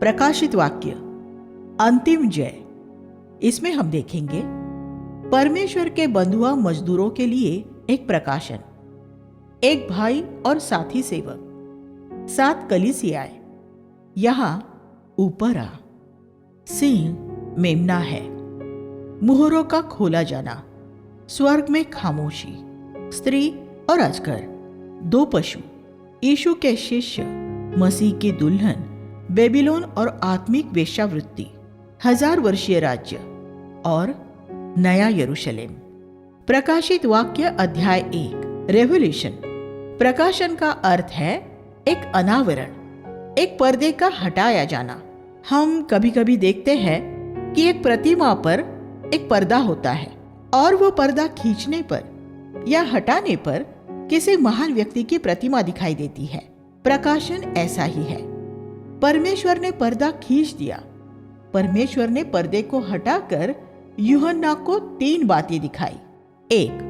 प्रकाशित वाक्य अंतिम जय। इसमें हम देखेंगे परमेश्वर के बंधुआ मजदूरों के लिए एक प्रकाशन। एक भाई और साथी सेवक, 7 कलीसियाएं। यहां ऊपर आ, सिंह मेमना है, मुहरों का खोला जाना, स्वर्ग में खामोशी, स्त्री और अजगर, 2 पशु, यीशु के शिष्य, मसीह की दुल्हन, बेबीलोन और आत्मिक वेश्यावृत्ति, 1000 वर्षीय राज्य और नया यरूशलेम। प्रकाशित वाक्य अध्याय 1। रेवोल्यूशन। प्रकाशन का अर्थ है एक अनावरण, एक पर्दे का हटाया जाना। हम कभी कभी देखते हैं कि एक प्रतिमा पर एक पर्दा होता है और वो पर्दा खींचने पर या हटाने पर किसी महान व्यक्ति की प्रतिमा दिखाई देती है। प्रकाशन ऐसा ही है। परमेश्वर ने पर्दा खींच दिया। परमेश्वर ने पर्दे को हटाकर यूहन्ना को 3 बातें दिखाई। 1,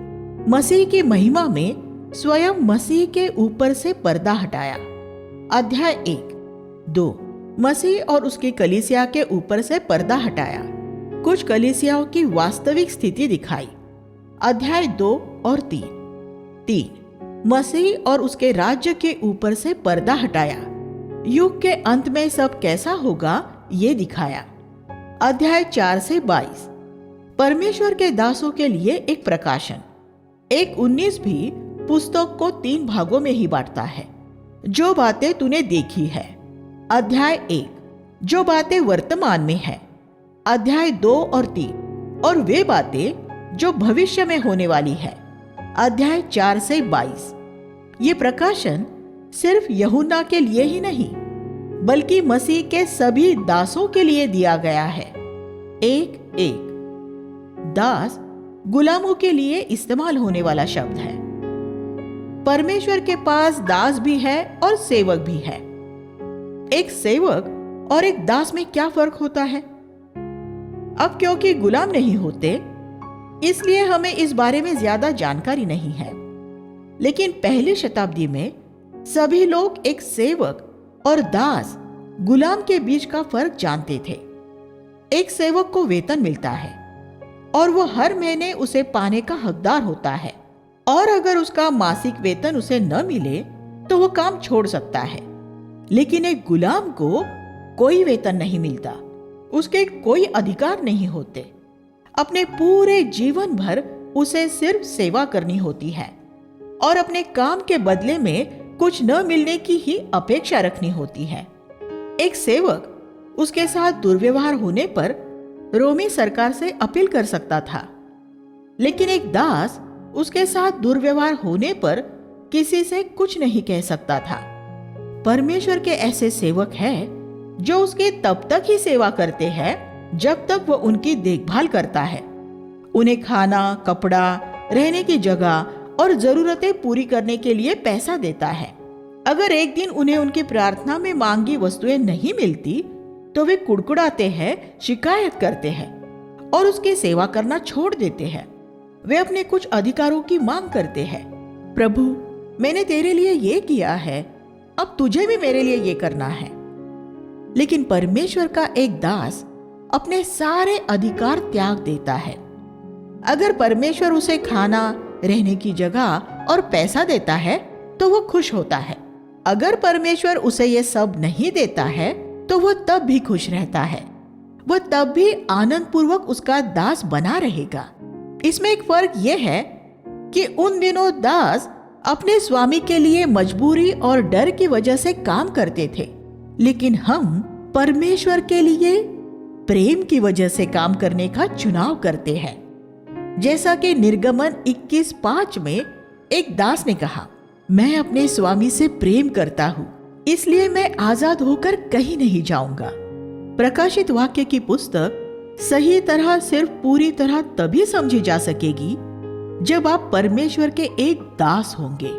मसीह की महिमा में स्वयं मसीह के ऊपर से पर्दा हटाया। अध्याय 1। 2, मसीह और उसकी कलीसिया के ऊपर से पर्दा हटाया, कुछ कलीसियाओं की वास्तविक स्थिति दिखाई। अध्याय 2 और 3, मसीह और उसके राज्य के ऊपर से पर्दा हटाया, युग के अंत में सब कैसा होगा ये दिखाया। अध्याय 4 से 22, परमेश्वर के दासों के लिए एक प्रकाशन। 1:19 भी पुस्तक को 3 भागों में ही बांटता है। जो बातें तूने देखी है। अध्याय 1, जो बातें वर्तमान में है। अध्याय 2 और 3, और वे बातें जो भविष्य में होने वाली है। अध्याय 4 से 22। ये प्रकाशन सिर्फ यूहन्ना के लिए ही नहीं, बल्कि मसीह के सभी दासों के लिए दिया गया है। 1:1। दास गुलामों के लिए इस्तेमाल होने वाला शब्द है। परमेश्वर के पास दास भी है और सेवक भी है। एक सेवक और एक दास में क्या फर्क होता है? अब क्योंकि गुलाम नहीं होते, इसलिए हमें इस बारे में ज्यादा जानकारी नहीं है। लेकिन पहली शताब्दी में सभी लोग एक सेवक और दास गुलाम के बीच का फर्क जानते थे। एक सेवक को वेतन मिलता है और वो हर महीने उसे पाने का हकदार होता है, और अगर उसका मासिक वेतन उसे न मिले तो वो काम छोड़ सकता है। लेकिन एक गुलाम को कोई वेतन नहीं मिलता, उसके कोई अधिकार नहीं होते। अपने पूरे जीवन भर उसे सिर्फ सेवा करनी होती है और अपने काम के बदले में कुछ न मिलने की ही अपेक्षा रखनी होती है। एक सेवक उसके साथ दुर्व्यवहार होने पर रोमी सरकार से अपील कर सकता था, लेकिन एक दास उसके साथ दुर्व्यवहार होने पर किसी से कुछ नहीं कह सकता था। परमेश्वर के ऐसे सेवक हैं जो उसकी तब तक ही सेवा करते हैं जब तक वो उनकी देखभाल करता है, उन्हें खाना, कपड़ा, रहने की जगह और जरूरतें पूरी करने के लिए पैसा देता है। अगर एक दिन उन्हें उनकी प्रार्थना में मांगी वस्तुएं नहीं मिलती तो वे कुड़कुड़ाते हैं, शिकायत करते हैं और उसकी सेवा करना छोड़ देते हैं। वे अपने कुछ अधिकारों की मांग करते हैं। प्रभु, मैंने तेरे लिए ये किया है, अब तुझे भी मेरे लिए ये करना है। लेकिन परमेश्वर का एक दास अपने सारे अधिकार त्याग देता है। अगर परमेश्वर उसे खाना, रहने की जगह और पैसा देता है तो वो खुश होता है। अगर परमेश्वर उसे ये सब नहीं देता है तो वो तब भी खुश रहता है। वो तब भी आनंद पूर्वक उसका दास बना रहेगा। इसमें एक फर्क यह है कि उन दिनों दास अपने स्वामी के लिए मजबूरी और डर की वजह से काम करते थे, लेकिन हम परमेश्वर के लिए प्रेम की वजह से काम करने का चुनाव करते हैं। जैसा कि निर्गमन 21:5 में एक दास ने कहा, मैं अपने स्वामी से प्रेम करता हूँ, इसलिए मैं आजाद होकर कहीं नहीं जाऊंगा। प्रकाशित वाक्य की पुस्तक सही तरह सिर्फ पूरी तरह तभी समझी जा सकेगी जब आप परमेश्वर के एक दास होंगे,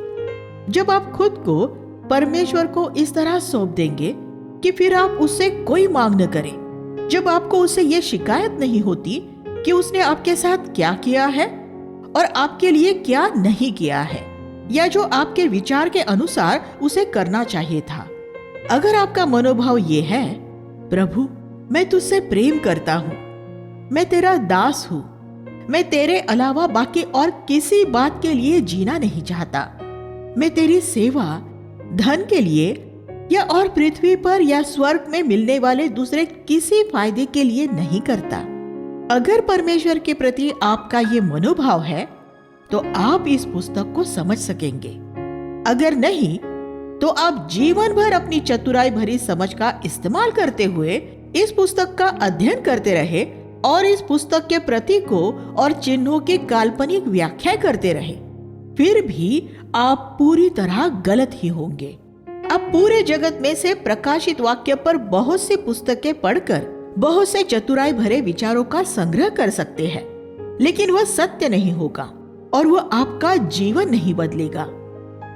जब आप खुद को परमेश्वर को इस तरह सौंप देंगे कि फिर आप उससे कोई मांग न करें, जब आपको उससे ये शिकायत नहीं होती कि उसने आपके साथ क्या किया है और आपके लिए क्या नहीं किया है, या जो आपके विचार के अनुसार उसे करना चाहिए था। अगर आपका मनोभाव ये है प्रभु, मैं तुझसे प्रेम करता हूँ, मैं तेरा दास हूँ, मैं तेरे अलावा बाकी और किसी बात के लिए जीना नहीं चाहता। मैं तेरी सेवा धन के लिए या और पृथ्वी पर या स्वर्ग में मिलने वाले दूसरे किसी फायदे के लिए नहीं करता। अगर परमेश्वर के प्रति आपका ये मनोभाव है तो आप इस पुस्तक को समझ सकेंगे। अगर नहीं तो आप जीवन भर अपनी चतुराई भरी समझ का इस्तेमाल करते हुए इस पुस्तक का अध्ययन करते रहे और इस पुस्तक के प्रतीकों और चिन्हों की काल्पनिक व्याख्या करते रहे, फिर भी आप पूरी तरह गलत ही होंगे। आप पूरे जगत में से प्रकाशित वाक्य पर बहुत सी पुस्तकें पढ़कर बहुत से चतुराई भरे विचारों का संग्रह कर सकते हैं, लेकिन वह सत्य नहीं होगा और वह आपका जीवन नहीं बदलेगा।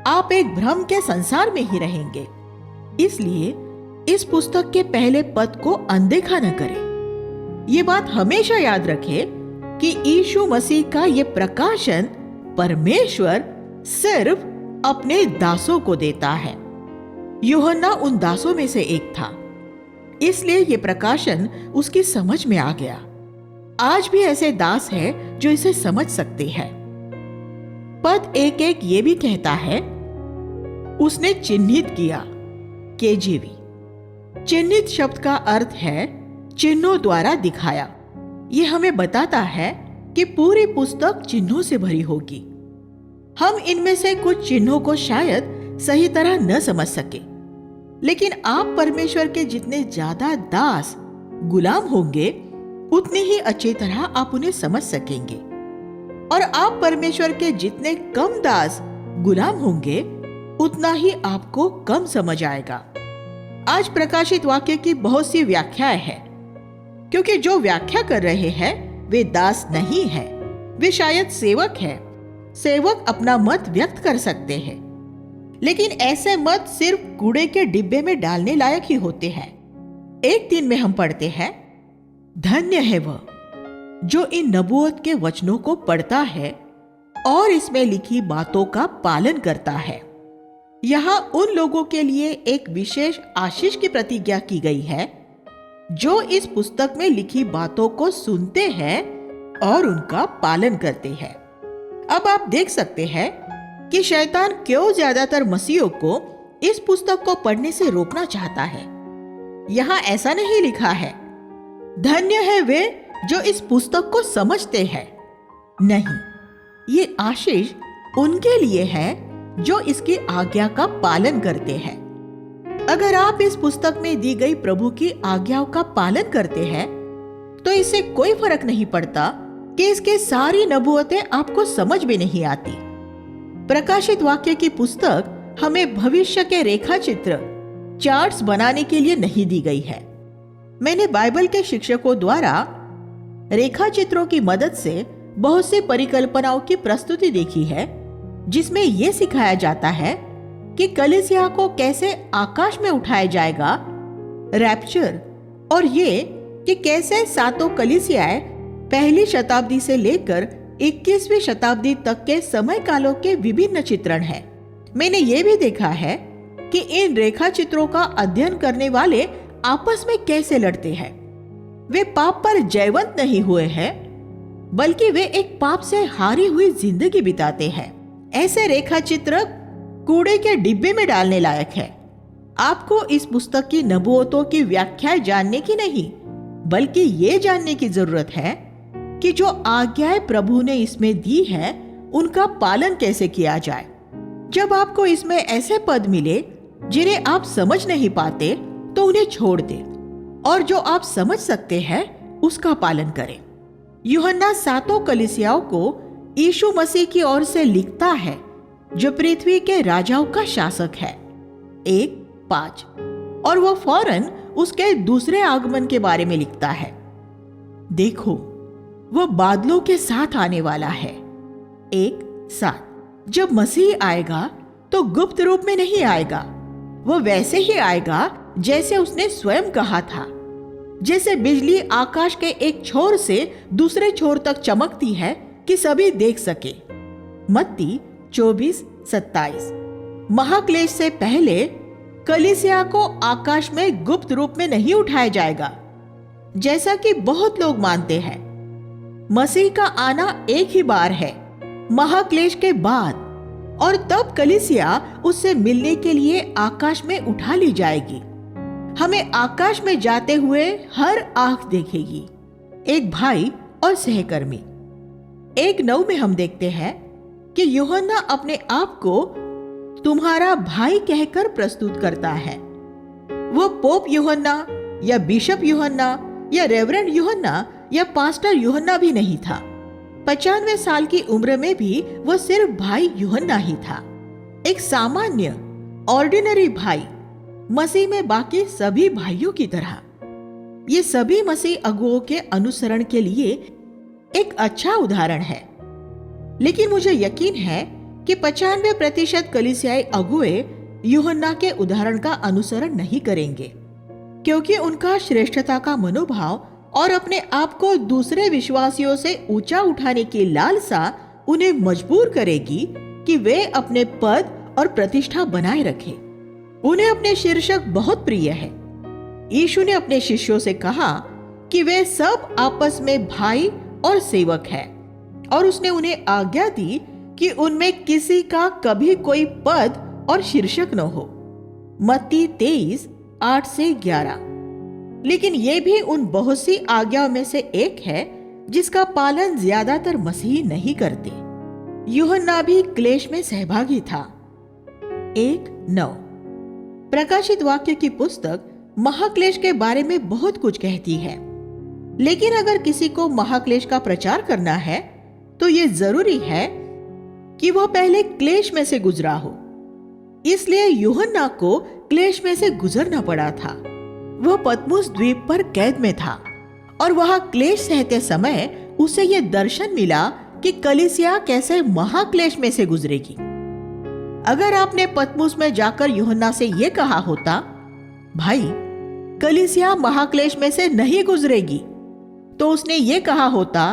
आप एक भ्रम के संसार में ही रहेंगे। इसलिए इस पुस्तक के पहले पद को अनदेखा न करें। ये बात हमेशा याद रखें कि यीशु मसीह का ये प्रकाशन परमेश्वर सिर्फ अपने दासों को देता है। यूहन्ना उन दासों में से एक था, इसलिए ये प्रकाशन उसकी समझ में आ गया। आज भी ऐसे दास हैं जो इसे समझ सकते हैं। पद 1:1 ये भी कहता है, उसने चिन्हित किया। केजीवी। चिन्हित शब्द का अर्थ है चिन्हों द्वारा दिखाया। ये हमें बताता है कि पूरी पुस्तक चिन्हों से भरी होगी। हम इनमें से कुछ चिन्हों को शायद सही तरह न समझ सके, लेकिन आप परमेश्वर के जितने ज्यादा दास गुलाम होंगे उतनी ही अच्छी तरह आप उन्हें समझ सकेंगे, और आप परमेश्वर के जितने कम दास गुलाम होंगे उतना ही आपको कम समझ आएगा। आज प्रकाशित वाक्य की बहुत सी व्याख्याएं हैं, क्योंकि जो व्याख्या कर रहे हैं वे दास नहीं है, वे शायद सेवक हैं। सेवक अपना मत व्यक्त कर सकते हैं, लेकिन ऐसे मत सिर्फ कूड़े के डिब्बे में डालने लायक ही होते हैं। 1:3 में हम पढ़ते हैं, धन्य है वह जो इन नबूवत के वचनों को पढ़ता है और इसमें लिखी बातों का पालन करता है। यहाँ उन लोगों के लिए एक विशेष आशीष की प्रतिज्ञा की गई है जो इस पुस्तक में लिखी बातों को सुनते हैं और उनका पालन करते हैं। अब आप देख सकते हैं कि शैतान क्यों ज्यादातर मसीहियों को इस पुस्तक को पढ़ने से रोकना चाहता है। यहाँ ऐसा नहीं लिखा है, धन्य है वे जो इस पुस्तक को समझते हैं। नहीं, ये आशीष उनके लिए है जो इसकी आज्ञा का पालन करते हैं। अगर आप इस पुस्तक में दी गई प्रभु की आज्ञाओं का पालन करते हैं तो इससे कोई फर्क नहीं पड़ता कि इसके सारी नबूवतें आपको समझ में नहीं आती। प्रकाशित वाक्य की पुस्तक हमें भविष्य के रेखा चित्र चार्ट्स बनाने के लिए नहीं दी गई है। मैंने बाइबल के शिक्षकों द्वारा रेखा चित्रों की मदद से बहुत सी परिकल्पनाओं की प्रस्तुति देखी है, जिसमें यह सिखाया जाता है कि कलीसिया को कैसे आकाश में उठाया जाएगा, रैप्चर, और ये कि कैसे सातों कलीसियाएं पहली शताब्दी से लेकर 21वीं शताब्दी तक के समय कालों के विभिन्न चित्रण हैं। मैंने ये भी देखा है कि इन रेखा चित्रों का अध्ययन करने वाले आपस में कैसे लड़ते हैं। वे पाप पर जयवंत नहीं हुए हैं, बल्कि वे एक पाप से हारी हुई जिंदगी बिताते हैं। ऐसे रेखा चित्र कूड़े के डिब्बे में डालने लायक है। आपको इस पुस्तक की नबूवतों की व्याख्या जानने की नहीं, बल्कि ये जानने की जरूरत है कि जो आज्ञाएं प्रभु ने इसमें दी है उनका पालन कैसे किया जाए। जब आपको इसमें ऐसे पद मिले जिन्हें आप समझ नहीं पाते तो उन्हें छोड़ दें और जो आप समझ सकते हैं उसका पालन करें। यूहन्ना सातों कलीसियाओं को यीशु मसीह की ओर से लिखता है जो पृथ्वी के राजाओं का शासक है, 1:5, और वह फौरन उसके दूसरे आगमन के बारे में लिखता है। देखो, वह बादलों के साथ आने वाला है, 1:7। जब मसीह आएगा तो गुप्त रूप में नहीं आएगा, वह वैसे ही आएगा जैसे उसने स्वयं कहा था। जैसे बिजली आकाश के एक छोर से दूसरे छोर तक चमकती है कि सभी देख सके, मत्ती 24:27। महाक्लेश से पहले कलीसिया को आकाश में गुप्त रूप में नहीं उठाया जाएगा, जैसा कि बहुत लोग मानते हैं। मसीह का आना एक ही बार है, महाक्लेश के बाद, और तब कलीसिया उससे मिलने के लिए आकाश में उठा ली जाएगी। हमें आकाश में जाते हुए हर आंख देखेगी। एक भाई और सहकर्मी। 1:9 में हम देखते हैं कि यूहन्ना अपने आप को तुम्हारा भाई कहकर प्रस्तुत करता है। वो पोप यूहन्ना या बिशप यूहन्ना या रेवरेंड यूहन्ना या पास्टर यूहन्ना भी नहीं था। 95 साल की उम्र में भी वो सिर्फ भाई यूहन्ना ही था, एक सामान्य ऑर्डिनरी भाई, मसीह में बाकी सभी भाइयों की तरह। ये सभी मसीह अगुओं के अनुसरण के लिए एक अच्छा उदाहरण है। लेकिन मुझे यकीन है कि 95% कलीसियाई अगुए यूहन्ना के उदाहरण का अनुसरण नहीं करेंगे, क्योंकि उनका श्रेष्ठता का मनोभाव और अपने आप को दूसरे विश्वासियों से ऊंचा उठाने की लालसा उन्हें मजबूर करेगी कि वे अपने पद और प्रतिष्ठा बनाए रखें। उन्हें अपने शीर्षक बहुत प्रिय है। यीशु ने अपने शिष्यों से कहा कि वे सब आपस में भाई और सेवक हैं, और उसने उन्हें आज्ञा दी कि उनमें किसी का कभी कोई पद और शीर्षक न हो। मत्ती 23:8-11। लेकिन यह भी उन बहुत सी आज्ञाओं में से एक है जिसका पालन ज्यादातर मसीही नहीं करते। यूहन्ना भी क्लेश में सहभागी था। 1:9। प्रकाशित वाक्य की पुस्तक महाक्लेश के बारे में बहुत कुछ कहती है, लेकिन अगर किसी को महाक्लेश का प्रचार करना है तो यह जरूरी है कि वह पहले क्लेश में से गुजरा हो। इसलिए यूहन्ना को क्लेश में से गुजरना पड़ा था। वह पतमुस द्वीप पर कैद में था और वहां क्लेश सहते समय उसे यह दर्शन मिला कि कलीसिया कैसे महाक्लेश में से गुजरेगी। अगर आपने पतमुस में जाकर यूहन्ना से यह कहा होता, भाई कलीसिया महाक्लेश में से नहीं गुजरेगी, तो उसने ये कहा होता,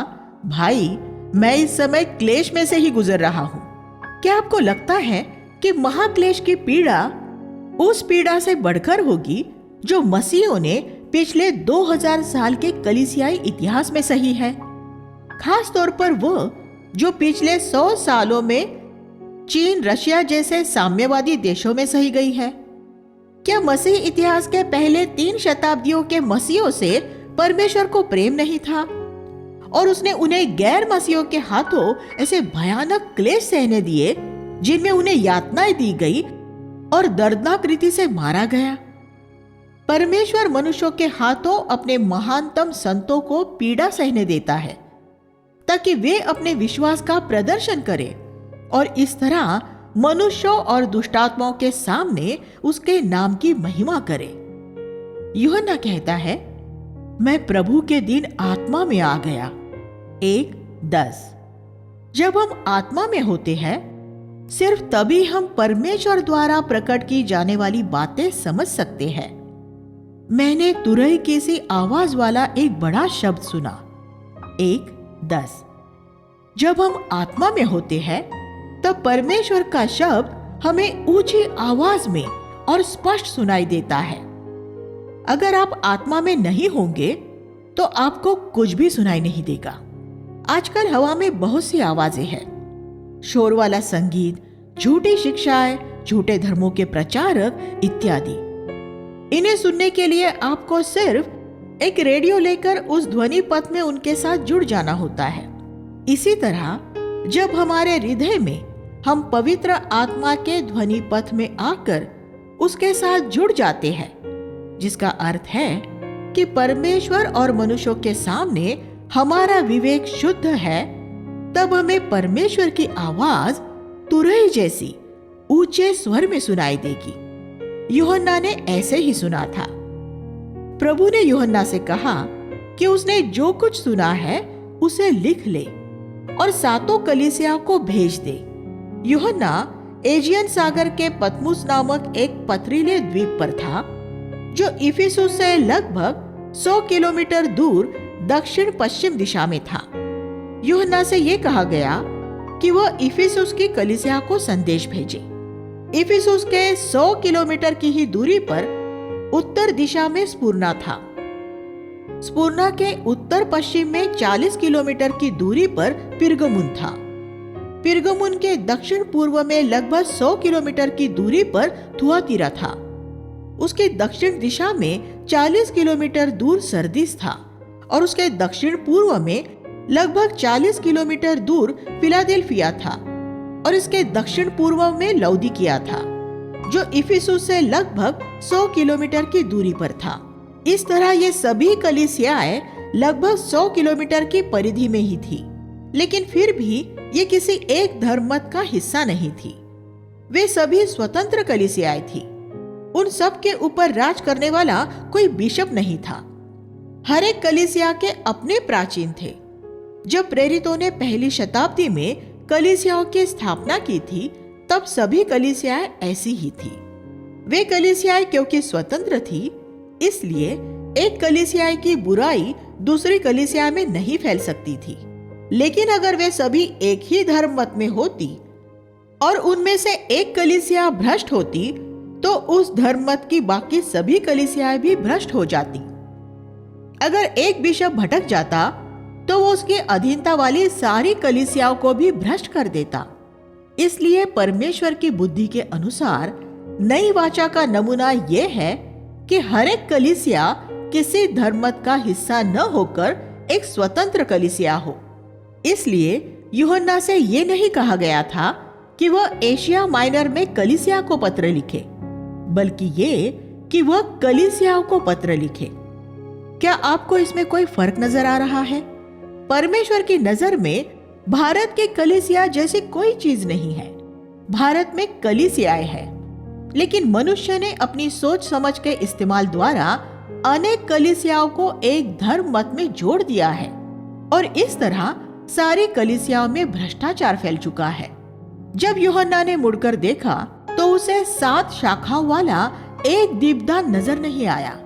भाई मैं इस समय क्लेश में से ही गुजर रहा हूं। क्या आपको लगता है कि महाक्लेश की पीड़ा उस पीड़ा से बढ़कर होगी जो मसीहों ने पिछले 2000 साल के कलीसियाई इतिहास में सही है, खास तौर पर वो जो पिछले 100 सालों में चीन, रशिया जैसे साम्यवादी देशों में सही गई है? क्या मसीह इतिहास के पहले 3 शताब्दियों के मसीहों से परमेश्वर को प्रेम नहीं था और उसने उन्हें गैर मसीहों के हाथों ऐसे भयानक क्लेश सहने दिए जिनमें उन्हें यातनाएं दी गई और दर्दनाक रीति से मारा गया? परमेश्वर मनुष्यों के हाथों अपने महानतम संतों को पीड़ा सहने देता है ताकि वे अपने विश्वास का प्रदर्शन करें और इस तरह मनुष्यों और दुष्टात्माओं के सामने उसके नाम की महिमा करे। यूहन्ना कहता है, मैं प्रभु के दिन आत्मा में आ गया। 1:10। जब हम आत्मा में होते हैं, सिर्फ तभी हम परमेश्वर द्वारा प्रकट की जाने वाली बातें समझ सकते हैं। मैंने तुरही की सी आवाज वाला एक बड़ा शब्द सुना। 1:10। जब हम आत्मा में होते हैं तब परमेश्वर का शब्द हमें ऊंची आवाज में और स्पष्ट सुनाई देता है। अगर आप आत्मा में नहीं होंगे तो आपको कुछ भी सुनाई नहीं देगा। आजकल हवा में बहुत सी आवाजें हैं, शोर वाला संगीत, झूठी शिक्षाएं, झूठे धर्मों के प्रचारक इत्यादि। इन्हें सुनने के लिए आपको सिर्फ एक रेडियो लेकर उस ध्वनि पथ में उनके साथ जुड़ जाना होता है। इसी तरह जब हमारे हृदय में हम पवित्र आत्मा के ध्वनि पथ में आकर उसके साथ जुड़ जाते हैं, जिसका अर्थ है कि परमेश्वर और मनुष्यों के सामने हमारा विवेक शुद्ध है, तब हमें परमेश्वर की आवाज तुरही जैसी ऊंचे स्वर में सुनाई देगी। यूहन्ना ने ऐसे ही सुना था। प्रभु ने यूहन्ना से कहा कि उसने जो कुछ सुना है उसे लिख ले और 7 कलीसिया को भेज दे। यूहन्ना एजियन सागर के पतमुस नामक एक पथरीले द्वीप पर था, जो इफिसुस से लगभग 100 किलोमीटर दूर दक्षिण पश्चिम दिशा में था। यूहन्ना से यह कहा गया कि वह इफिसुस की कलीसिया को संदेश भेजे। इफिसुस के 100 किलोमीटर की ही दूरी पर उत्तर दिशा में स्पुर्ना था। स्पुर्ना के उत्तर पश्चिम में 40 किलोमीटर की दूरी पर पिरगमुन था। पिरगमुन के दक्षिण पूर्व में लगभग 100 किलोमीटर की दूरी पर थुआतीरा था। उसके दक्षिण दिशा में 40 किलोमीटर दूर सरदीस था और उसके दक्षिण पूर्व में लगभग 40 किलोमीटर दूर फिलाडेल्फिया था और इसके दक्षिण पूर्व में लौदीकिया था, जो इफिसुस से लगभग 100 किलोमीटर की दूरी पर था। इस तरह ये सभी कलीसियाएं लगभग 100 किलोमीटर की परिधि में ही थी, लेकिन फिर भी ये किसी एक धर्ममत का हिस्सा नहीं थी। वे सभी स्वतंत्र कलीसियाएं थी। उन सब के ऊपर राज करने वाला कोई बिशप नहीं था। हर एक कलीसिया के अपने प्राचीन थे। जब प्रेरितों ने पहली शताब्दी में कलीसियाओं की स्थापना की थी, तब सभी कलीसियाएं ऐसी ही थी। वे कलीसियाएं क्योंकि स्वतंत्र थी, इसलिए एक कलीसिया की बुराई दूसरी कलीसिया में नहीं फैल सकती थी। लेकिन अगर वे सभी एक ही धर्म मत में होती और उनमें से एक कलीसिया भ्रष्ट होती, तो उस धर्म मत की बाकी सभी कलीसियाएं भी भ्रष्ट हो जाती। अगर एक बिशप भटक जाता, तो वो उसकी अधीनता वाली सारी कलीसियाओं को भी भ्रष्ट कर देता। इसलिए परमेश्वर की बुद्धि के अनुसार नई वाचा का नमूना यह है कि हर एक कलीसिया किसी धर्ममत का हिस्सा न होकर एक स्वतंत्र कलीसिया हो। इसलिए यूहन्ना से यह नहीं कहा गया था कि वह एशिया माइनर में कलीसिया को पत्र लिखे, बल्कि ये कि वह कलीसियाओं को पत्र लिखे। क्या आपको इसमें कोई फर्क नजर आ रहा है? परमेश्वर की नजर में भारत की कलीसिया जैसी कोई चीज नहीं है। भारत में कलीसियाएं हैं, लेकिन मनुष्य ने अपनी सोच समझ के इस्तेमाल द्वारा अनेक कलीसियाओं को एक धर्म मत में जोड़ दिया है और इस तरह सारी कलीसियाओं में भ्रष्टाचार फैल चुका है। जब यूहन्ना ने मुड़कर देखा तो उसे 7 शाखाओं वाला एक दीपदान नजर नहीं आया,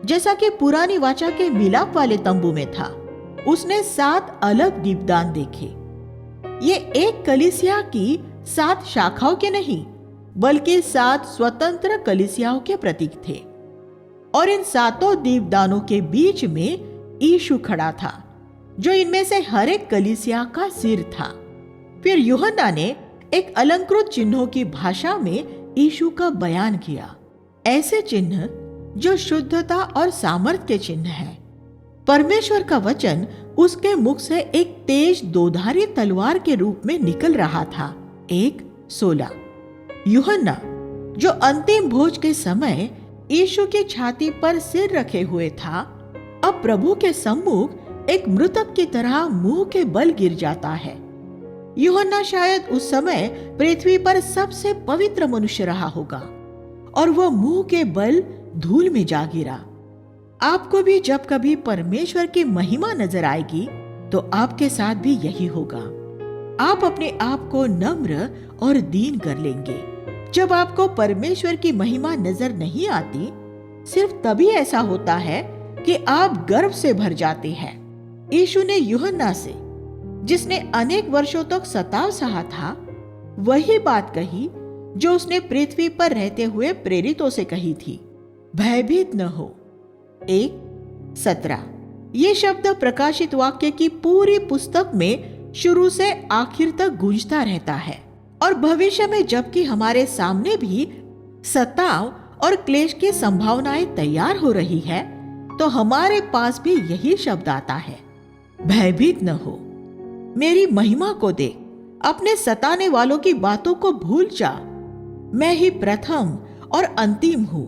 जैसा कि पुरानी वाचा के मिलाप वाले तंबू में था। उसने 7 अलग दीपदान देखे। ये एक कलीसिया की 7 शाखाओं के नहीं, बल्कि 7 स्वतंत्र कलीसियाओं के प्रतीक थे और इन 7 दीपदानों के बीच में यीशु खड़ा था, जो इनमें से हर एक कलीसिया का सिर था। फिर यूहन्ना ने एक अलंकृत चिन्हों की भाषा में यीशु का बयान किया, ऐसे चिन्ह जो शुद्धता और सामर्थ्य के चिन्ह है। परमेश्वर का वचन उसके मुख से एक तेज दोधारी तलवार के रूप में निकल रहा था। 1:16। यूहन्ना, जो अंतिम भोज के समय यीशु की छाती पर सिर रखे हुए था, अब प्रभु के सम्मुख एक मृतक की तरह मुंह के बल गिर जाता है। यूहन्ना शायद उस समय पृथ्वी पर सबसे पवित्र मनुष्य रहा होगा और वह मुंह के बल धूल में जा गिरा। आपको भी जब कभी परमेश्वर की महिमा नजर आएगी, तो आपके साथ भी यही होगा। आप अपने आप को नम्र और दीन कर लेंगे। जब आपको परमेश्वर की महिमा नजर नहीं आती, सिर्फ तभी ऐसा होता है कि आप गर्व से भर जाते हैं। यीशु ने यूहन्ना से, जिसने अनेक वर्षों तक सताव सहा था, वही बात कही जो उसने पृथ्वी पर रहते हुए प्रेरितों से कही थी, भयभीत न हो। 1:17। ये शब्द प्रकाशित वाक्य की पूरी पुस्तक में शुरू से आखिर तक गूंजता रहता है और भविष्य में जबकि हमारे सामने भी सताव और क्लेश की संभावनाएं तैयार हो रही है, तो हमारे पास भी यही शब्द आता है, भयभीत न हो। मेरी महिमा को देख, अपने सताने वालों की बातों को भूल जा। मैं ही प्रथम और अंतिम हूं।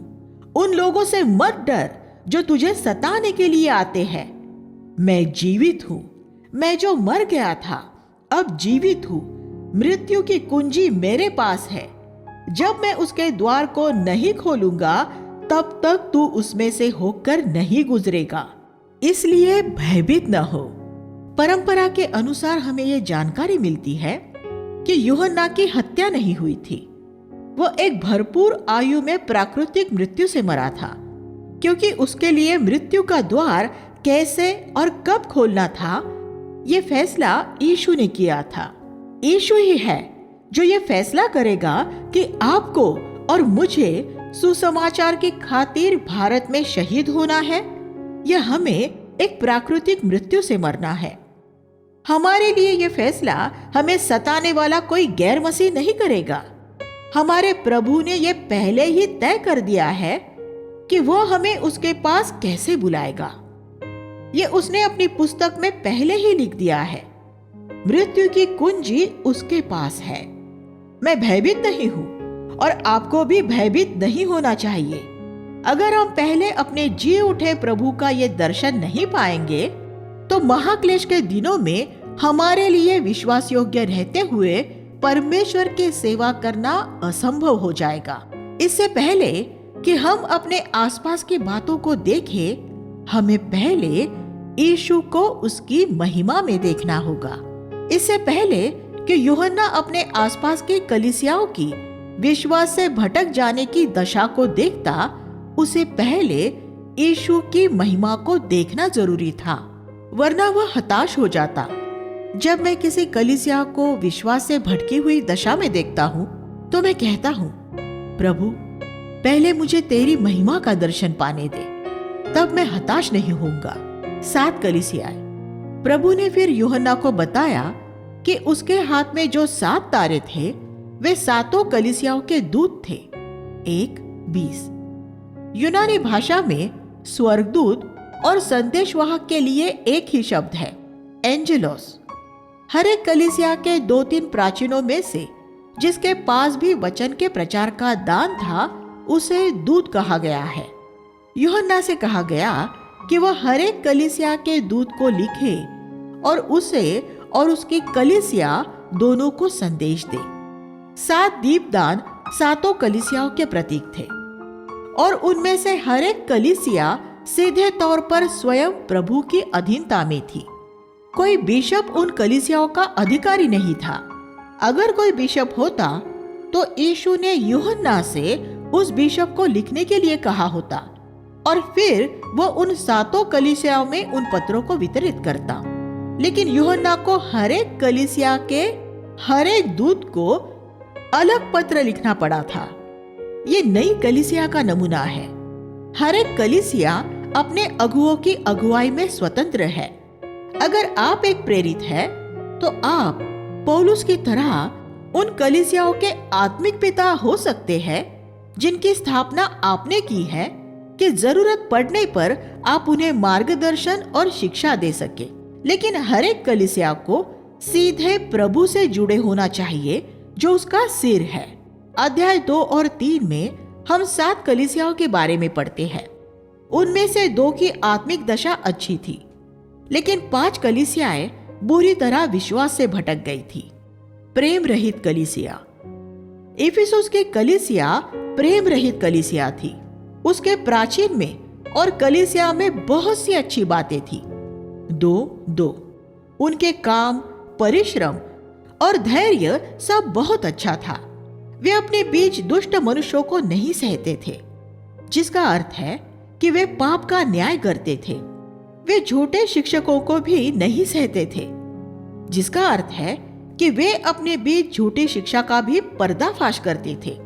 उन लोगों से मत डर जो तुझे सताने के लिए आते हैं। मैं जीवित हूं। मैं जो मर गया था, अब जीवित हूं। मृत्यु की कुंजी मेरे पास है। जब मैं उसके द्वार को नहीं खोलूंगा, तब तक तू उसमें से होकर नहीं गुजरेगा। इसलिए भयभीत न हो। परंपरा के अनुसार हमें यह जानकारी मिलती है कि यूहन्ना की हत्या नहीं हुई थी। वह एक भरपूर आयु में प्राकृतिक मृत्यु से मरा था, क्योंकि उसके लिए मृत्यु का द्वार कैसे और कब खोलना था, यह फैसला यीशु ने किया था। यीशु ही है जो ये फैसला करेगा कि आपको और मुझे सुसमाचार की खातिर भारत में शहीद होना है या हमें एक प्राकृतिक मृत्यु से मरना है। हमारे लिए यह फैसला हमें सताने वाला कोई गैर मसीह नहीं करेगा। हमारे प्रभु ने यह पहले ही तय कर दिया है कि वो हमें उसके पास कैसे बुलाएगा। ये उसने अपनी पुस्तक में पहले ही लिख दिया है। मृत्यु की कुंजी उसके पास है। मैं भयभीत नहीं हूं और आपको भी भयभीत नहीं होना चाहिए। अगर हम पहले अपने जी उठे प्रभु का ये दर्शन नहीं पाएंगे तो महाक्लेश के दिनों में हमारे लिए विश्वास योग्य रहते हुए परमेश्वर की सेवा करना असंभव हो जाएगा। इससे पहले कि हम अपने आसपास की बातों को देखें, हमें पहले यीशु को उसकी महिमा में देखना होगा। इससे पहले कि यूहन्ना अपने आसपास की कलीसियाओं की विश्वास से भटक जाने की दशा को देखता, उसे पहले यीशु की महिमा को देखना जरूरी था, वरना वह हताश हो जाता। जब मैं किसी कलीसिया को विश्वास से भटकी हुई दशा में देखता हूँ तो मैं कहता हूँ, प्रभु पहले मुझे तेरी महिमा का दर्शन पाने दे, तब मैं हताश नहीं होऊंगा। 7 कलीसियाएं। प्रभु ने फिर यूहन्ना को बताया कि उसके हाथ में जो 7 तारे थे वे 7 कलीसियाओं के दूत थे। 1:20। यूनानी भाषा में स्वर्गदूत और संदेशवाहक के लिए एक ही शब्द है, एंजेलोस। हर एक कलीसिया के 2-3 प्राचीनों में से जिसके पास भी वचन के प्रचार का दान था, उसे दूत कहा गया है। यूहन्ना से कहा गया कि वह हर एक कलीसिया के दूत को लिखे और उसे और उसकी कलीसिया दोनों को संदेश दे। 7 दीपदान 7 कलीसियाओं के प्रतीक थे और उनमें से हर एक कलीसिया सीधे तौर पर स्वयं प्रभु की अधीनता में थी। कोई बिशप उन कलीसियाओं का अधिकारी नहीं था। अगर कोई बिशप होता तो यीशु ने यूहन्ना से उस बिशप को लिखने के लिए कहा होता और फिर वो उन 7 कलीसियाओं में उन पत्रों को वितरित करता। लेकिन यूहन्ना को हर एक कलीसिया के हर एक दूत को अलग पत्र लिखना पड़ा था। ये नई कलीसिया का नमूना है। हर एक कलीसिया अपने अगुओं की अगुवाई में स्वतंत्र है। अगर आप एक प्रेरित है तो आप पौलुस की तरह उन कलीसियाओं के आत्मिक पिता हो सकते हैं जिनकी स्थापना आपने की है कि जरूरत पड़ने पर आप उन्हें मार्गदर्शन और शिक्षा दे सके। लेकिन हर एक कलीसिया को सीधे प्रभु से जुड़े होना चाहिए जो उसका सिर है। अध्याय 2 और 3 में हम 7 कलीसियाओं के बारे में पढ़ते हैं। उनमें से 2 की आत्मिक दशा अच्छी थी, लेकिन 5 कलीसियाएं बुरी तरह विश्वास से भटक गई थी। प्रेम रहित कलीसिया। इफिसुस की कलीसिया प्रेम रहित कलीसिया थी। उसके प्राचीन में और कलीसिया में बहुत सी अच्छी बातें थी। 2:2 उनके काम, परिश्रम और धैर्य सब बहुत अच्छा था। वे अपने बीच दुष्ट मनुष्यों को नहीं सहते थे, जिसका अर्थ है कि वे पाप का न्याय करते थे। वे झूठे शिक्षकों को भी नहीं सहते थे, जिसका अर्थ है कि वे अपने बीच झूठी शिक्षा का भी पर्दाफाश करते थे।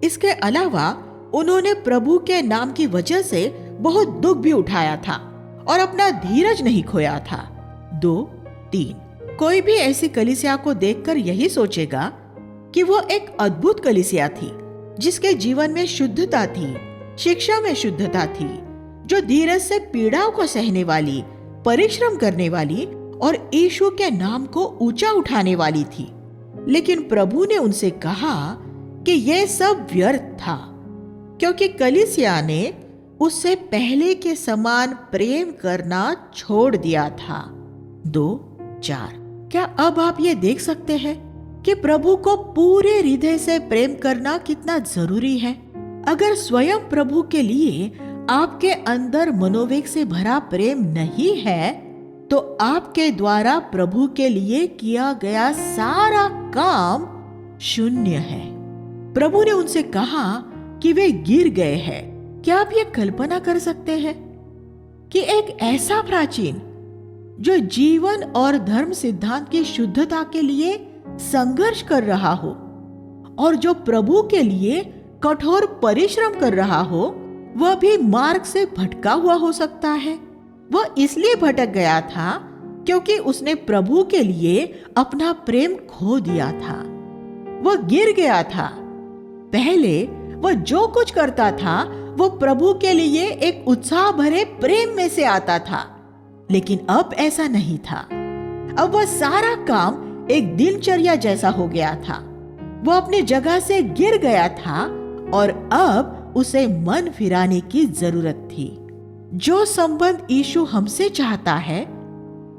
इसके अलावा उन्होंने प्रभु के नाम की वजह से बहुत दुख भी उठाया था और अपना धीरज नहीं खोया था। 2:3 कोई भी ऐसी कलीसिया को देखकर यही सोचेगा कि वो एक अद्भुत कलीसिया थी, जिसके जीवन में शुद्धता थी, शिक्षा में शुद्धता थी, जो धीरज से पीड़ाओं को सहने वाली, परिश्रम करने वाली और यीशु के नाम को ऊंचा उठाने वाली थी। लेकिन प्रभु ने उनसे कहा कि यह सब व्यर्थ था, क्योंकि कलीसिया ने उससे पहले के समान प्रेम करना छोड़ दिया था। 2:4 क्या अब आप ये देख सकते हैं कि प्रभु को पूरे हृदय से प्रेम करना कितना जरूरी है? अगर स्वयं प्रभु के लिए आपके अंदर मनोवेग से भरा प्रेम नहीं है, तो आपके द्वारा प्रभु के लिए किया गया सारा काम शून्य है। प्रभु ने उनसे कहा कि वे गिर गए हैं। क्या आप ये कल्पना कर सकते हैं कि एक ऐसा प्राचीन जो जीवन और धर्म सिद्धांत की शुद्धता के लिए संघर्ष कर रहा हो और जो प्रभु के लिए कठोर परिश्रम कर रहा हो, वह भी मार्ग से भटका हुआ हो सकता है। वह इसलिए भटक गया था क्योंकि उसने प्रभु के लिए अपना प्रेम खो दिया था। वह गिर गया था। पहले वह जो कुछ करता था वो प्रभु के लिए एक उत्साह भरे प्रेम में से आता था, लेकिन अब ऐसा नहीं था। अब वह सारा काम एक दिनचर्या जैसा हो गया था। वह अपनी जगह से गिर गया था और अब उसे मन फिराने की जरूरत थी। जो संबंध यीशु हमसे चाहता है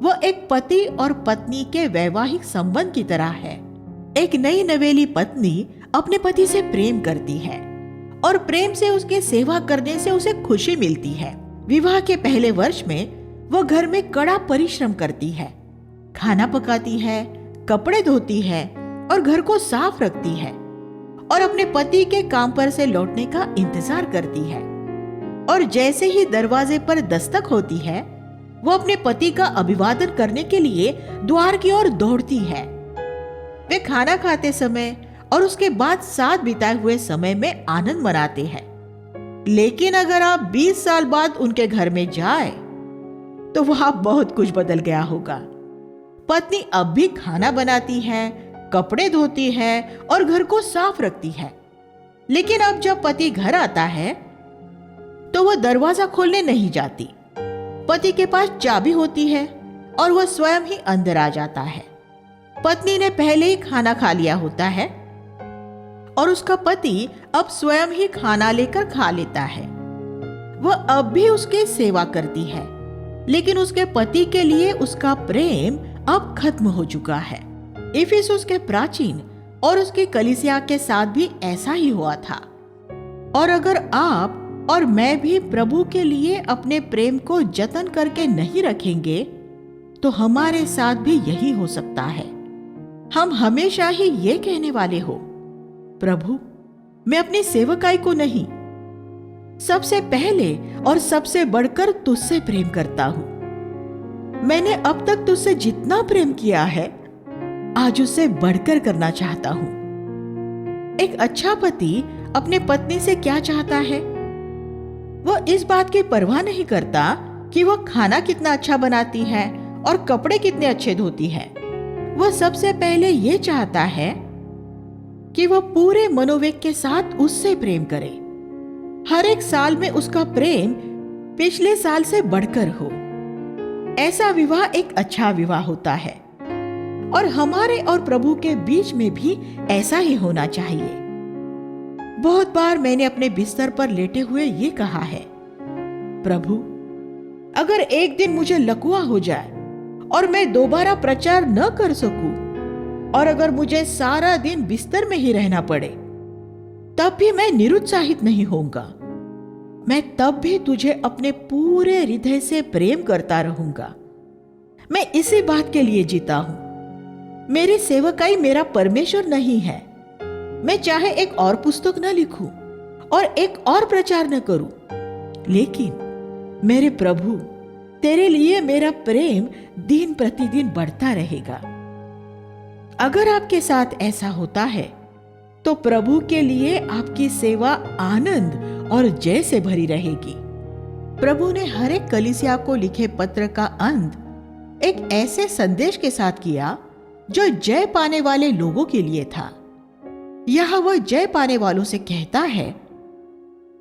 वह एक पति और पत्नी के वैवाहिक संबंध की तरह है। एक नई नवेली पत्नी अपने पति से प्रेम करती है और प्रेम से उसकी सेवा करने से उसे खुशी मिलती है। विवाह के पहले वर्ष में वह घर में कड़ा परिश्रम करती है, खाना पकाती है, कपड़े धोती है और घर को साफ रखती है और अपने पति के काम पर से लौटने का इंतजार करती है। और जैसे ही दरवाजे पर दस्तक होती है, वो अपने पति का अभिवादन करने के लिए द्वार की ओर दौड़ती है। वे खाना खाते समय और उसके बाद साथ बिताए हुए समय में आनंद मनाते हैं। लेकिन अगर आप 20 साल बाद उनके घर में जाए तो वहां बहुत कुछ बदल गया होगा। पत्नी अब भी खाना बनाती है, कपड़े धोती है और घर को साफ रखती है। लेकिन अब जब पति घर आता है तो वह दरवाजा खोलने नहीं जाती। पति के पास चाबी होती है और वह स्वयं ही अंदर आ जाता है। पत्नी ने पहले ही खाना खा लिया होता है और उसका पति अब स्वयं ही खाना लेकर खा लेता है। वह अब भी उसकी सेवा करती है, लेकिन उसके पति के लिए उसका प्रेम अब खत्म हो चुका है। इफिसुस के प्राचीन और उसकी कलीसिया के साथ भी ऐसा ही हुआ था। और अगर आप और मैं भी प्रभु के लिए अपने प्रेम को जतन करके नहीं रखेंगे तो हमारे साथ भी यही हो सकता है। हम हमेशा ही ये कहने वाले हो, प्रभु मैं अपनी सेवकाई को नहीं, सबसे पहले और सबसे बढ़कर तुझसे प्रेम करता हूं। मैंने अब तक तुझसे जितना प्रेम किया है आज उससे बढ़कर करना चाहता हूं। एक अच्छा पति अपने पत्नी से क्या चाहता है? वह इस बात की परवाह नहीं करता कि वह खाना कितना अच्छा बनाती है और कपड़े कितने अच्छे धोती है। वह सबसे पहले यह चाहता है कि वह पूरे मनोवेग के साथ उससे प्रेम करे। हर एक साल में उसका प्रेम पिछले साल से बढ़कर हो। ऐसा विवाह एक अच्छा विवाह होता है और हमारे और प्रभु के बीच में भी ऐसा ही होना चाहिए। बहुत बार मैंने अपने बिस्तर पर लेटे हुए ये कहा है, प्रभु अगर एक दिन मुझे लकवा हो जाए और मैं दोबारा प्रचार न कर सकूं और अगर मुझे सारा दिन बिस्तर में ही रहना पड़े तब भी मैं निरुत्साहित नहीं होऊंगा। मैं तब भी तुझे अपने पूरे हृदय से प्रेम करता रहूंगा। मैं इसी बात के लिए जीता हूं। मेरी सेवकाई मेरा परमेश्वर नहीं है। मैं चाहे एक और पुस्तक न लिखूं और एक और प्रचार न करूं, लेकिन मेरे प्रभु तेरे लिए मेरा प्रेम दिन प्रतिदिन बढ़ता रहेगा। अगर आपके साथ ऐसा होता है तो प्रभु के लिए आपकी सेवा आनंद और जय से भरी रहेगी। प्रभु ने हर एक कलीसिया को लिखे पत्र का अंत एक ऐसे संदेश के साथ किया जो जय पाने वाले लोगों के लिए था। यह वह जय पाने वालों से कहता है,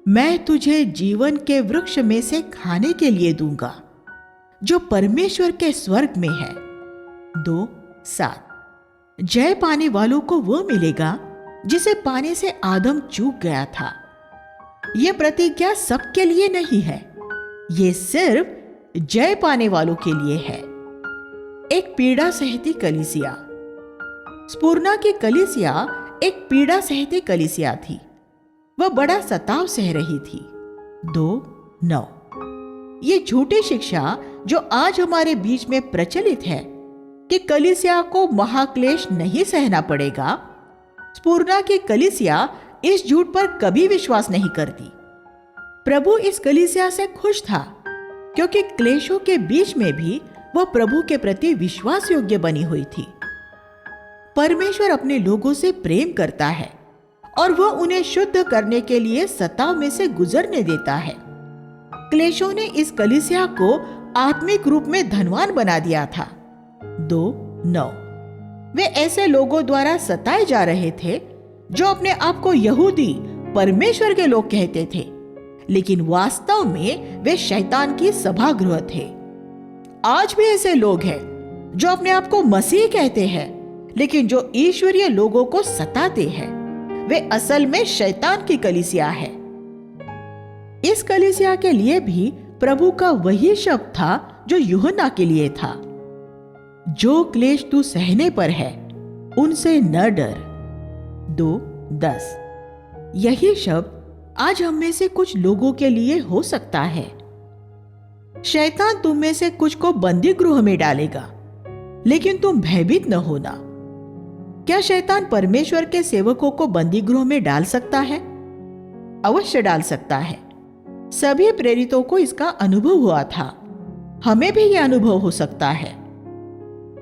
मैं तुझे जीवन के वृक्ष में से खाने के लिए दूंगा जो परमेश्वर के स्वर्ग में है। 2:7। जय पाने वालों को वो मिलेगा जिसे पाने से आदम चूक गया था। यह प्रतिज्ञा सबके लिए नहीं है, ये सिर्फ जय पाने वालों के लिए है। एक पीड़ा सहती कलीसिया। स्पुर्ना की कलीसिया एक पीड़ा सहती कलीसिया थी। वह बड़ा सताव सह रही थी। 2:9। ये झूठी शिक्षा जो आज हमारे बीच में प्रचलित है कि कलीसिया को महाक्लेश नहीं सहना पड़ेगा, स्पुर्ना की कलीसिया इस झूठ पर कभी विश्वास नहीं करती। प्रभु इस कलीसिया से खुश था क्योंकि क्लेशों के बीच में भी वह प्रभु के प्रति विश्वास योग्य बनी हुई थी। परमेश्वर अपने लोगों से प्रेम करता है और वह उन्हें शुद्ध करने के लिए सताव में से गुजरने देता है। क्लेशों ने इस कलीसिया को आत्मिक रूप में धनवान बना दिया था। 2:9 वे ऐसे लोगों द्वारा सताए जा रहे थे जो अपने आप को यहूदी, परमेश्वर के लोग कहते थे, लेकिन वास्तव में वे शैतान की सभागृह थे। आज भी ऐसे लोग हैं जो अपने आप को मसीह कहते हैं, लेकिन जो ईश्वरीय लोगों को सताते हैं, वे असल में शैतान की कलीसिया है। इस कलीसिया के लिए भी प्रभु का वही शब्द था जो यूहन्ना के लिए था, जो क्लेश तू सहने पर है उनसे न डर। 2:10 यही शब्द आज हम में से कुछ लोगों के लिए हो सकता है। शैतान तुम में से कुछ को बंदी गृह में डालेगा, लेकिन तुम भयभीत न होना। क्या शैतान परमेश्वर के सेवकों को बंदी गृह में डाल सकता है? अवश्य डाल सकता है। सभी प्रेरितों को इसका अनुभव हुआ था। हमें भी यह अनुभव हो सकता है।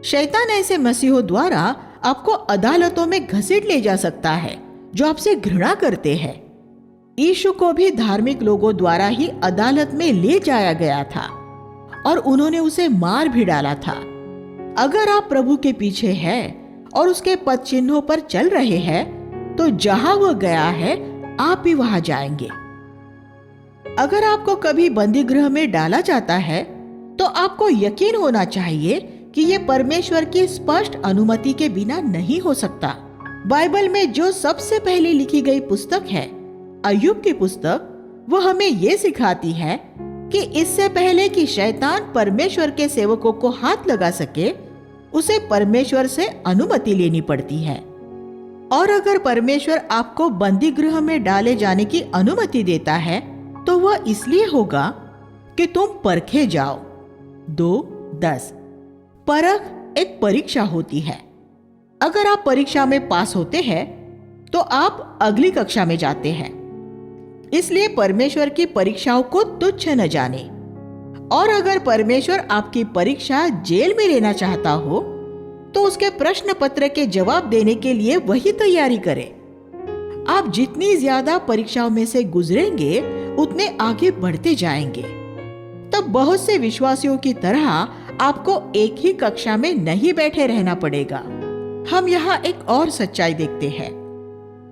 शैतान ऐसे मसीहों द्वारा आपको अदालतों में घसीट ले जा सकता है जो आपसे घृणा करते हैं। यीशु को भी धार्मिक लोगों द्वारा ही अदालत में ले जाया गया था और उन्होंने उसे मार भी डाला था। अगर आप प्रभु के पीछे हैं और उसके पद चिन्हों पर चल रहे हैं, तो जहां वह गया है आप भी वहां जाएंगे। अगर आपको कभी बंदी गृह में डाला जाता है, तो आपको यकीन होना चाहिए कि यह परमेश्वर की स्पष्ट अनुमति के बिना नहीं हो सकता। बाइबल में जो सबसे पहले लिखी गई पुस्तक है, अय्यूब की पुस्तक, वो हमें ये सिखाती है कि इससे पहले कि शैतान परमेश्वर के सेवकों को हाथ लगा सके, उसे परमेश्वर से अनुमति लेनी पड़ती है। और अगर परमेश्वर आपको बंदी गृह में डाले जाने की अनुमति देता है, तो वह इसलिए होगा कि तुम परखे जाओ। 2:10 परख एक परीक्षा होती है। अगर आप परीक्षा में पास होते हैं, तो आप अगली कक्षा में जाते हैं। इसलिए परमेश्वर की परीक्षाओं को तुच्छ न जाने। और अगर परमेश्वर आपकी परीक्षा जेल में लेना चाहता हो, तो उसके प्रश्न पत्र के जवाब देने के लिए वही तैयारी करें। आप जितनी ज्यादा परीक्षाओं में से गुजरेंगे, उतने आगे बढ़ते जाएंगे। तब बहुत से विश्वासियों की तरह आपको एक ही कक्षा में नहीं बैठे रहना पड़ेगा। हम यहाँ एक और सच्चाई देखते हैं।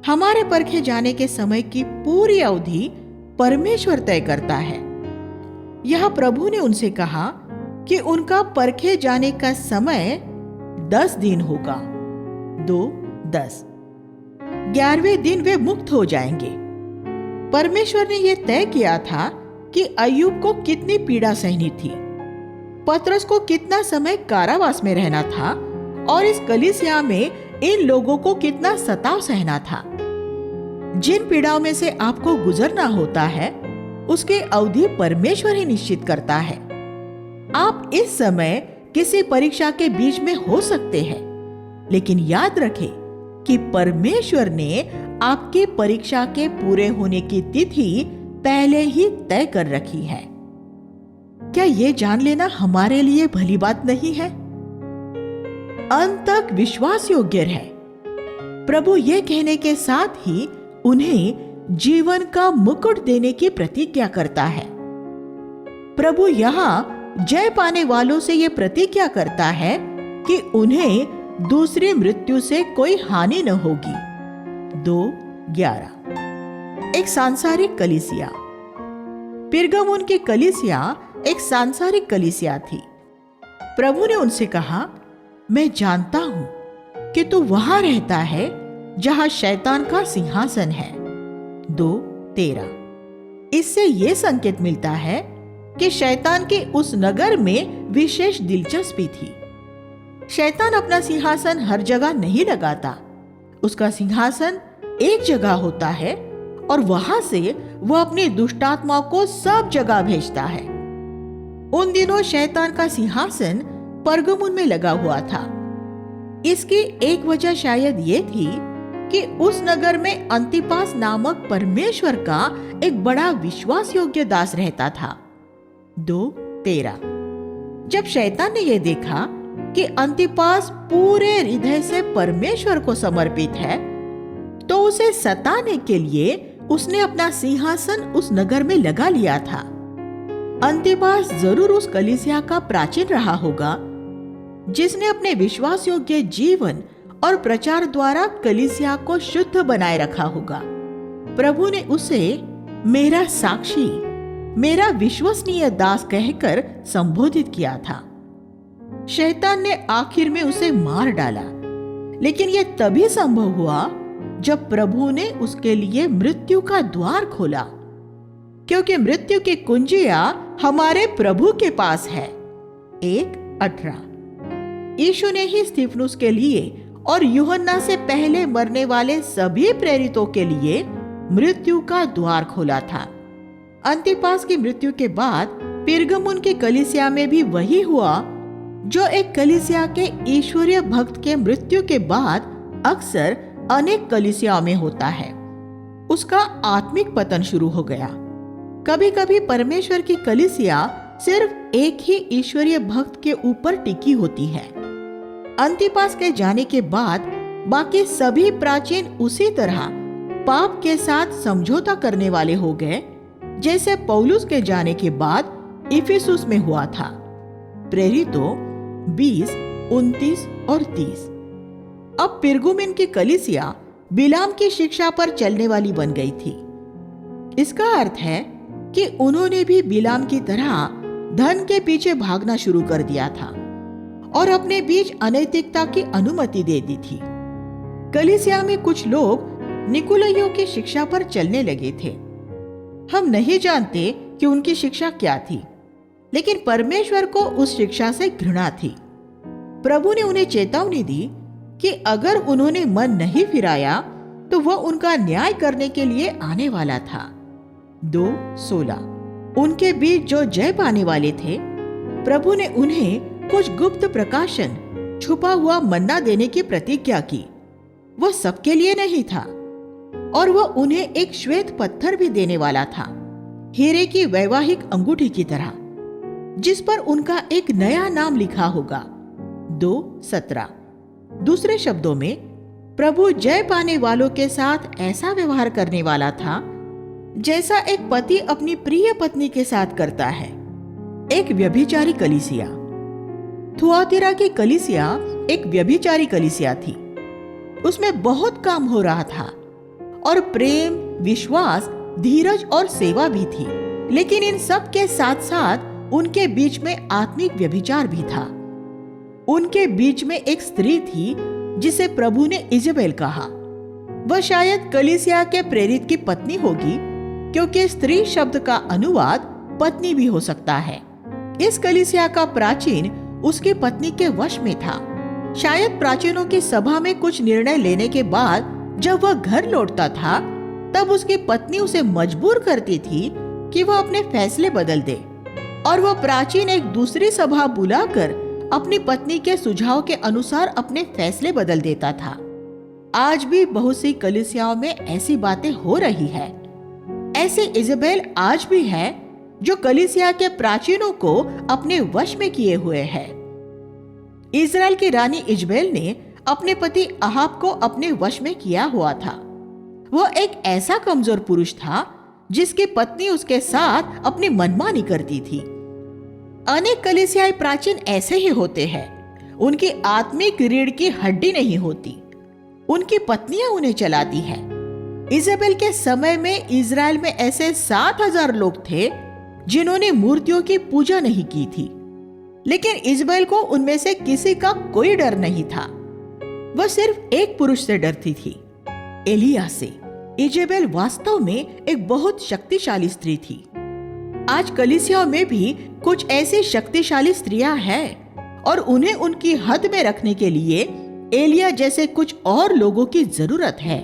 हमारे परखे जाने के समय की पूरी अवधि परमेश्वर तय करता है। यह प्रभु ने उनसे कहा कि उनका परखे जाने का समय 10 दिन होगा। 2:10 11वें दिन वे मुक्त हो जाएंगे। परमेश्वर ने यह तय किया था कि अय्यूब को कितनी पीड़ा सहनी थी, पतरस को कितना समय कारावास में रहना था और इस कलीसिया में इन लोगों को कितना सताव सहना था। जिन पीड़ाओं में से आपको गुजरना होता है, उसकी अवधि परमेश्वर ही निश्चित करता है। आप इस समय किसी परीक्षा के बीच में हो सकते हैं, लेकिन याद रखें कि परमेश्वर ने आपकी परीक्षा के पूरे होने की तिथि पहले ही तय कर रखी है। क्या ये जान लेना हमारे लिए भली बात नहीं है? अंत तक विश्वास योग्य है। प्रभु ये कहने के साथ ही उन्हें जीवन का मुकुट देने की प्रतिज्ञा करता है। प्रभु यहाँ जय पाने वालों से यह प्रतिज्ञा करता है कि उन्हें दूसरी मृत्यु से कोई हानि न होगी। 2:11 एक सांसारिक कलीसिया। पिरगमुन की कलीसिया एक सांसारिक कलीसिया थी। प्रभु ने उनसे कहा, मैं जानता हूं कि तू वहां रहता है जहां शैतान का सिंहासन है। 2:13 इससे यह संकेत मिलता है कि शैतान के उस नगर में विशेष दिलचस्पी थी। शैतान अपना सिंहासन हर जगह नहीं लगाता। उसका सिंहासन एक जगह होता है और वहां से वह अपनी दुष्टात्माओं को सब जगह भेजता है। उन दिनों शैतान का सिंहासन परगमुन में लगा हुआ था। इसकी एक वजह शायद ये थी कि उस नगर में अंतिपास नामक परमेश्वर का एक बड़ा विश्वास योग्य दास रहता था। 2:13 जब शैतान ने यह देखा कि अंतिपास पूरे हृदय से परमेश्वर को समर्पित है, तो उसे सताने के लिए उसने अपना सिंहासन उस नगर में लगा लिया था। अंतिपास जरूर उस कलीसिया का प्राचीन रहा होगा, जिसने अपने विश्वास योग्य जीवन और प्रचार द्वारा कलीसिया को शुद्ध बनाए रखा होगा। प्रभु ने उसे मेरा साक्षी, मेरा विश्वसनीय दास कहकर संबोधित किया था। शैतान ने आखिर में उसे मार डाला, लेकिन यह तभी संभव हुआ जब प्रभु ने उसके लिए मृत्यु का द्वार खोला, क्योंकि मृत्यु की कुंजियां हमारे प्रभु के पास है। 1:18। यीशु ने ही स्तिफनुस के लिए और यूहन्ना से पहले मरने वाले सभी प्रेरितों के लिए मृत्यु का द्वार खोला था। अंतिपास की मृत्यु के बाद पिरगमुन की कलीसिया में भी वही हुआ जो एक कलीसिया के ईश्वरीय भक्त के मृत्यु के बाद अक्सर अनेक कलीसियाओं में होता है। उसका आत्मिक पतन शुरू हो गया। कभी कभी परमेश्वर की कलीसिया सिर्फ एक ही ईश्वरीय भक्त के ऊपर टिकी होती है। अंतिपास के जाने के बाद बाकी सभी प्राचीन उसी तरह पाप के साथ समझौता करने वाले हो गए, जैसे पौलुस के जाने के बाद इफिसुस में हुआ था। प्रेरितों 20, 29 और 30। अब पिरगुमिन की कलीसिया बिलाम की शिक्षा पर चलने वाली बन गई थी। इसका अर्थ है कि उन्होंने भी बिलाम की तरह धन के पीछे भागना शुरू कर दिया था और अपने बीच अनैतिकता की अनुमति दे दी थी। कलीसिया में कुछ लोग निकुलइयों की शिक्षा पर चलने लगे थे। हम नहीं जानते कि उनकी शिक्षा क्या थी, लेकिन परमेश्वर को उस शिक्षा से घृणा थी। प्रभु ने उन्हें चेतावनी दी कि अगर उन्होंने मन नहीं फिराया तो वह उनका न्याय करने के लिए आने वाला था। 2:16। उनके बीच जो जय पाने वाले थे, प्रभु ने उन्हें कुछ गुप्त प्रकाशन, छुपा हुआ मन्ना देने की प्रतिज्ञा की। वह सबके लिए नहीं था, और वह उन्हें एक श्वेत पत्थर भी देने वाला था, हीरे की वैवाहिक अंगूठी की तरह, जिस पर उनका एक नया नाम लिखा होगा। 2:17। दूसरे शब्दों में, प्रभु जय पाने वालों के साथ ऐसा व्यवहार करने वाला था जैसा एक पति अपनी प्रिय पत्नी के साथ करता है। एक व्यभिचारी कलीसिया। थुआतीरा की कलीसिया एक व्यभिचारी कलीसिया थी। उसमें बहुत काम हो रहा था और प्रेम, विश्वास, धीरज और सेवा भी थी, लेकिन इन सब के साथ साथ उनके बीच में आत्मिक व्यभिचार भी था। उनके बीच में एक स्त्री थी जिसे प्रभु ने इजेबेल कहा। वह शायद कलीसिया के प्रेरित की पत्नी होगी, क्योंकि स्त्री शब्द का अनुवाद पत्नी भी हो सकता है। इस कलीसिया का प्राचीन उसकी पत्नी के वश में था। शायद प्राचीनों की सभा में कुछ निर्णय लेने के बाद जब वह घर लौटता था, तब उसकी पत्नी उसे मजबूर करती थी कि वह अपने फैसले बदल दे, और वह प्राचीन एक दूसरी सभा बुलाकर अपनी पत्नी के सुझाव के अनुसार अपने फैसले बदल देता था। आज भी बहुत सी कलीसियाओं में ऐसी बातें हो रही है। ऐसी इजेबेल आज भी है जो कलीसिया के प्राचीनों को अपने वश में किए हुए है। इजराइल की रानी इजेबेल ने अपने पति अहाब को अपने वश में किया हुआ था। वह एक ऐसा कमजोर पुरुष था जिसकी पत्नी उसके साथ अपनी मनमानी करती थी। अनेक कलीसियाई प्राचीन ऐसे ही होते हैं। उनकी आत्मिक रीढ़ की हड्डी नहीं होती, उनकी पत्नियां उन्हें चलाती हैं। इजेबेल के समय में इजराइल में ऐसे 7,000 लोग थे जिन्होंने मूर्तियों की पूजा नहीं की थी, लेकिन इजेबेल को उनमें से किसी का कोई डर नहीं था। वह सिर्फ एक पुरुष से डरती थी, एलिया से। इजेबेल वास्तव में एक बहुत शक्तिशाली स्त्री थी। आज कलीसियाओं में भी कुछ ऐसी शक्तिशाली स्त्रियां हैं और उन्हें उनकी हद में रखने के लिए एलिया जैसे कुछ और लोगों की जरूरत है।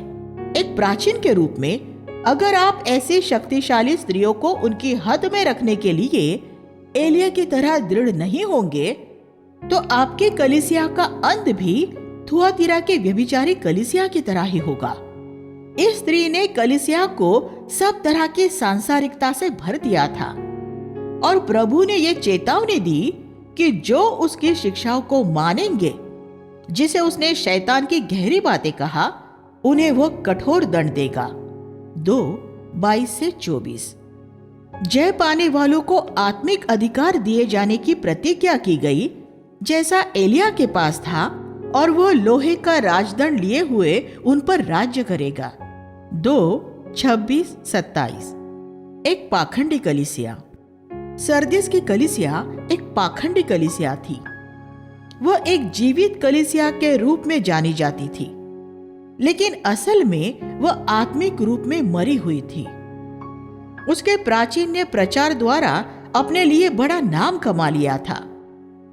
एक प्राचीन के रूप में, अगर आप ऐसी शक्तिशाली स्त्रियों को उनकी हद में रखने के लिए एलिया की तरह दृढ़ नहीं होंगे, तो आपके कलीसिया का अंत भी थुआतीरा के व्यभिचारी कलीसिया की तरह ही होगा। इस स्त्री ने कलीसिया को सब तरह की सांसारिकता से भर दिया था, और प्रभु ने यह चेतावनी दी कि जो उसकी शिक्षाओं को मानेंगे, जिसे उसने शैतान की गहरी बातें कहा, उन्हें वो कठोर दंड देगा। 2:22-24। जय पाने वालों को आत्मिक अधिकार दिए जाने की प्रतिज्ञा की गई, जैसा एलिया के पास था, और वो लोहे का राजदंड लिए हुए उन पर राज्य करेगा। 2:26-27। एक पाखंडी कलीसिया। सरदिस की कलीसिया एक पाखंडी कलीसिया थी। वह एक जीवित कलीसिया के रूप में जानी जाती थी, लेकिन असल में वह आत्मिक रूप में मरी हुई थी। उसके प्राचीन ने प्रचार द्वारा अपने लिए बड़ा नाम कमा लिया था।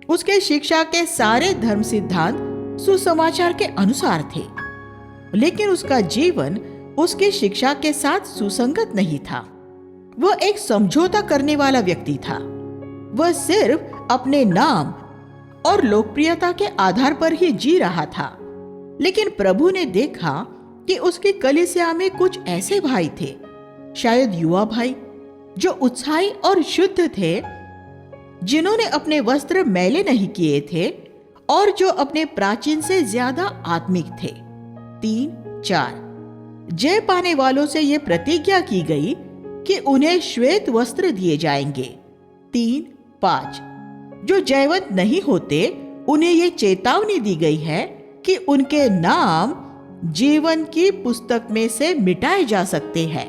उसके शिक्षा के सारे धर्म सिद्धांत सुसमाचार के अनुसार थे, लेकिन उसका जीवन उसकी शिक्षा के साथ सुसंगत नहीं था। वह एक समझौता करने वाला व्यक्ति था। वह सिर्फ अपने नाम और लोकप्रियता के आधार पर ही जी रहा था। लेकिन प्रभु ने देखा कि उसकी कलीसिया में कुछ ऐसे भाई थे, शायद युवा भाई, जो उत्साही और शुद्ध थे, जिन्होंने अपने वस्त्र मैले नहीं किए थे और जो अपने प्राचीन से ज्यादा आत्मिक थे। 3:4। जय पाने वालों से यह प्रतिज्ञा की गई कि उन्हें श्वेत वस्त्र दिए जाएंगे। 3:5। जो जयवंत नहीं होते, उन्हें यह चेतावनी दी गई है कि उनके नाम जीवन की पुस्तक में से मिटाए जा सकते हैं।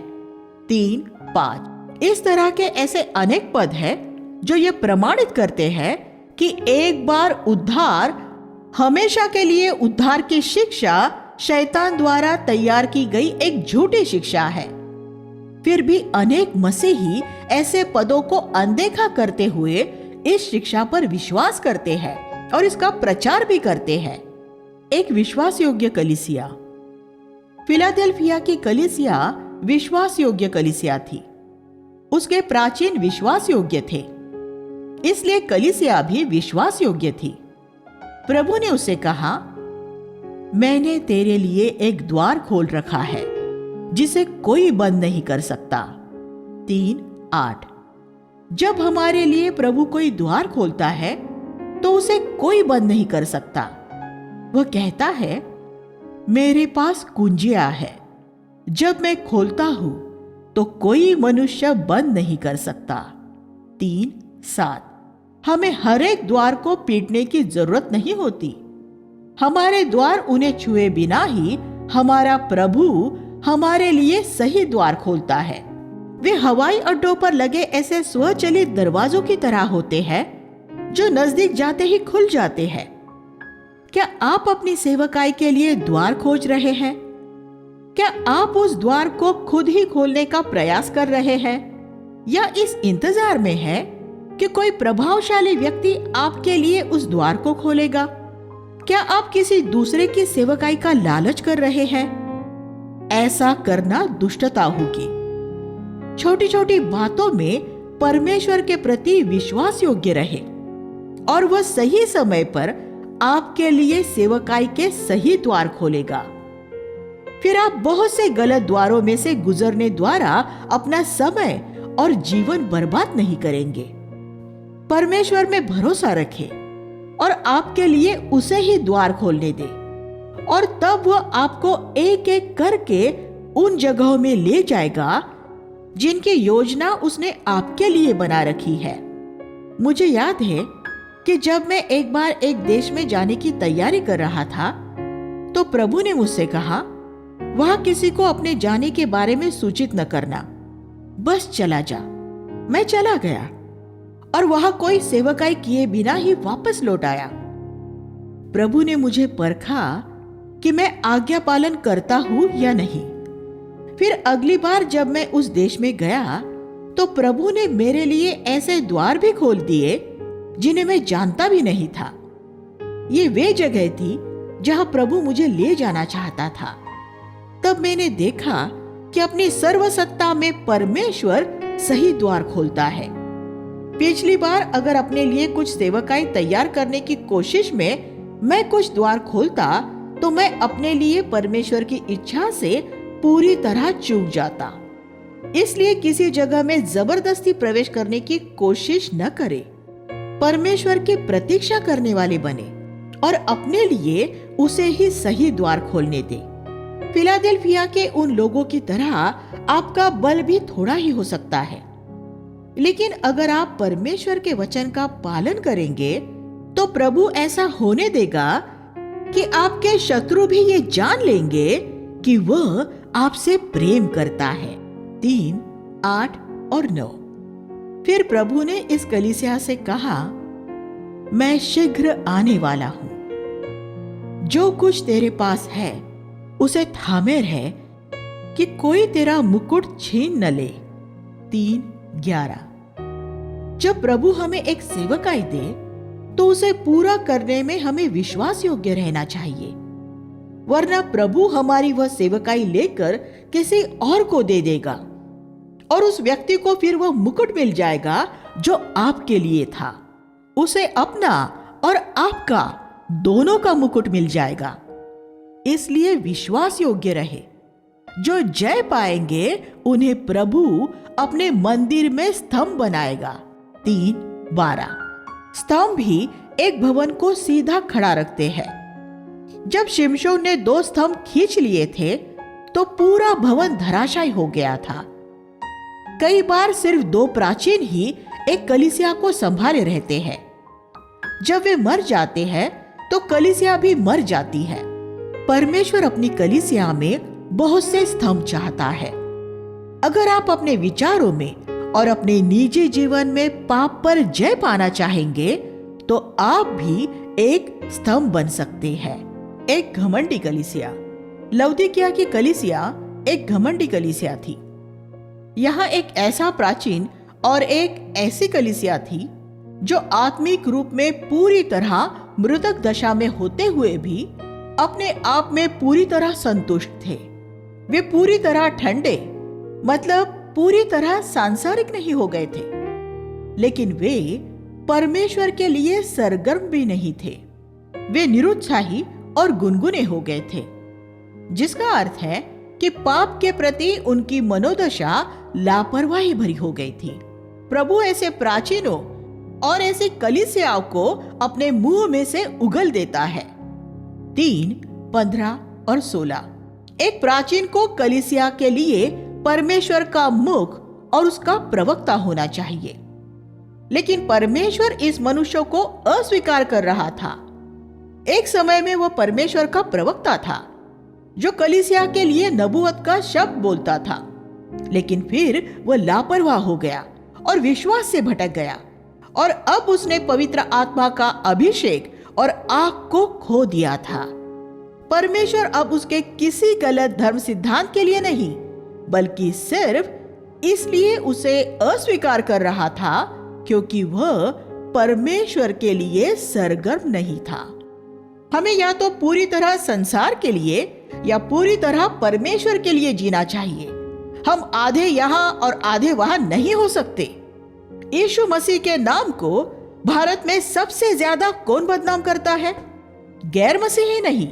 3:5। इस तरह के ऐसे अनेक पद हैं जो ये प्रमाणित करते हैं कि एक बार उद्धार, हमेशा के लिए उद्धार की शिक्षा शैतान द्वारा तैयार की गई एक झूठी शिक्षा है। फिर भी अनेक मसीही ऐसे पदों को अनदेखा करते हुए इस शिक्षा पर विश्वास करते हैं और इसका प्रचार भी करते हैं। एक विश्वास योग्य कलीसिया। फिलाडेल्फिया की कलीसिया विश्वास योग्य कलीसिया थी। उसके प्राचीन विश्वास योग्य थे, इसलिए कलीसिया भी विश्वास योग्य थी। प्रभु ने उसे कहा, मैंने तेरे लिए एक द्वार खोल रखा है जिसे कोई बंद नहीं कर सकता। 3:8। जब हमारे लिए प्रभु कोई द्वार खोलता है तो उसे कोई बंद नहीं कर सकता। वह कहता है, मेरे पास कुंजियां है, जब मैं खोलता हूं तो कोई मनुष्य बंद नहीं कर सकता। 3:7। हमें हर एक द्वार को पीटने की जरूरत नहीं होती। हमारे द्वार उन्हें छुए बिना ही हमारा प्रभु हमारे लिए सही द्वार खोलता है। वे हवाई अड्डों पर लगे ऐसे स्वचालित दरवाजों की तरह होते हैं जो नजदीक जाते ही खुल जाते हैं। क्या आप अपनी सेवकाई के लिए द्वार खोज रहे हैं? क्या आप उस द्वार को खुद ही खोलने का प्रयास कर रहे हैं, या इस इंतजार में है कि कोई प्रभावशाली व्यक्ति आपके लिए उस द्वार को खोलेगा? क्या आप किसी दूसरे की सेवकाई का लालच कर रहे हैं? ऐसा करना दुष्टता होगी। छोटी छोटी बातों में परमेश्वर के प्रति विश्वास योग्य रहे और वह सही समय पर आपके लिए सेवकाई के सही द्वार खोलेगा। फिर आप बहुत से गलत द्वारों में से गुजरने द्वारा अपना समय और जीवन बर्बाद नहीं करेंगे। परमेश्वर में भरोसा रखें और आपके लिए उसे ही द्वार खोलने दे, और तब वह आपको एक एक करके उन जगहों में ले जाएगा जिनकी योजना उसने आपके लिए बना रखी है। मुझे याद है कि जब मैं एक बार एक देश में जाने की तैयारी कर रहा था तो प्रभु ने मुझसे कहा, वहां किसी को अपने जाने के बारे में सूचित न करना, बस चला जा। मैं चला गया और वहां कोई सेवकाई किए बिना ही वापस लौट आया। प्रभु ने मुझे परखा कि मैं आज्ञा पालन करता हूं या नहीं। फिर अगली बार जब मैं उस देश में गया तो प्रभु ने मेरे लिए ऐसे द्वार भी खोल दिए जिन्हें मैं जानता भी नहीं था। ये वे जगह थी जहां प्रभु मुझे ले जाना चाहता था। तब मैंने देखा कि अपनी सर्वसत्ता में परमेश्वर सही द्वार खोलता है। पिछली बार अगर अपने लिए कुछ सेवकाई तैयार करने की कोशिश में मैं कुछ द्वार खोलता तो मैं अपने लिए परमेश्वर की इच्छा से पूरी तरह चूक जाता। इसलिए किसी जगह में जबरदस्ती प्रवेश करने की कोशिश न करें। परमेश्वर की प्रतीक्षा करने वाले बने और अपने लिए उसे ही सही द्वार खोलने दे। फिलाडेल्फिया के उन लोगों की तरह आपका बल भी थोड़ा ही हो सकता है, लेकिन अगर आप परमेश्वर के वचन का पालन करेंगे तो प्रभु ऐसा होने देगा कि आपके शत्रु भी ये जान लेंगे कि वह आपसे प्रेम करता है। 3, 8 और 9। फिर प्रभु ने इस कलीसिया से कहा, मैं शीघ्र आने वाला हूं। जो कुछ तेरे पास है उसे थामे रह कि कोई तेरा मुकुट छीन न ले। 3, 11। जब प्रभु हमें एक सेवकाई दे तो उसे पूरा करने में हमें विश्वास योग्य रहना चाहिए, वरना प्रभु हमारी वह सेवकाई लेकर किसी और को दे देगा और उस व्यक्ति को फिर वह मुकुट मिल जाएगा जो आपके लिए था। उसे अपना और आपका दोनों का मुकुट मिल जाएगा। इसलिए विश्वास योग्य रहे। जो जय पाएंगे उन्हें प्रभु अपने मंदिर में स्तंभ बनाएगा। 3, 12। स्तंभ ही एक भवन को सीधा खड़ा रखते हैं। जब शिमशोन ने 2 स्तंभ खींच लिए थे तो पूरा भवन धराशायी हो गया था। कई बार सिर्फ 2 प्राचीन ही एक कलीसिया को संभाले रहते हैं। जब वे मर जाते हैं तो कलीसिया भी मर जाती है। परमेश्वर अपनी कलीसिया में बहुत से स्तंभ चाहता है। अगर आप अपने विचारों में और अपने निजी जीवन में पाप पर जय पाना चाहेंगे तो आप भी एक स्तंभ बन सकते हैं। एक घमंडी कलीसिया। लौदीकिया की कलीसिया एक घमंडी कलीसिया थी। यहाँ एक ऐसा प्राचीन और एक ऐसी कलीसिया थी जो आत्मिक रूप में पूरी तरह मृतक दशा में होते हुए भी अपने आप में पूरी तरह संतुष्ट थे। वे पूरी तरह ठंडे, मतलब पूरी तरह सांसारिक नहीं हो गए थे, लेकिन वे परमेश्वर के लिए सरगर्म भी नहीं थे। वे निरुत्साही और गुनगुने हो गए थे, जिसका अर्थ है कि पाप के प्रति उनकी मनोदशा लापरवाही भरी हो गई थी। प्रभु ऐसे प्राचीनों और ऐसे कलीसियाओं को अपने मुंह में से उगल देता है। 3, 15 और 16। एक प्राचीन को कलीसिया के लिए परमेश्वर का मुख और उसका प्रवक्ता होना चाहिए, लेकिन परमेश्वर इस मनुष्य को अस्वीकार कर रहा था। एक समय में वह परमेश्वर का प्रवक्ता था जो कलीसिया के लिए नबूवत का शब्द बोलता था, लेकिन फिर वह लापरवाह हो गया और विश्वास से भटक गया और अब उसने पवित्र आत्मा का अभिषेक और आग को खो दिया था। परमेश्वर अब उसके किसी गलत धर्म सिद्धांत के लिए नहीं, बल्कि सिर्फ इसलिए उसे अस्वीकार कर रहा था क्योंकि वह परमेश्वर के लिए सरगर्म नहीं था। हमें या तो पूरी तरह संसार के लिए या पूरी तरह परमेश्वर के लिए जीना चाहिए। हम आधे यहाँ और आधे वहां नहीं हो सकते। यीशु मसीह के नाम को भारत में सबसे ज्यादा कौन बदनाम करता है? गैर मसीही नहीं,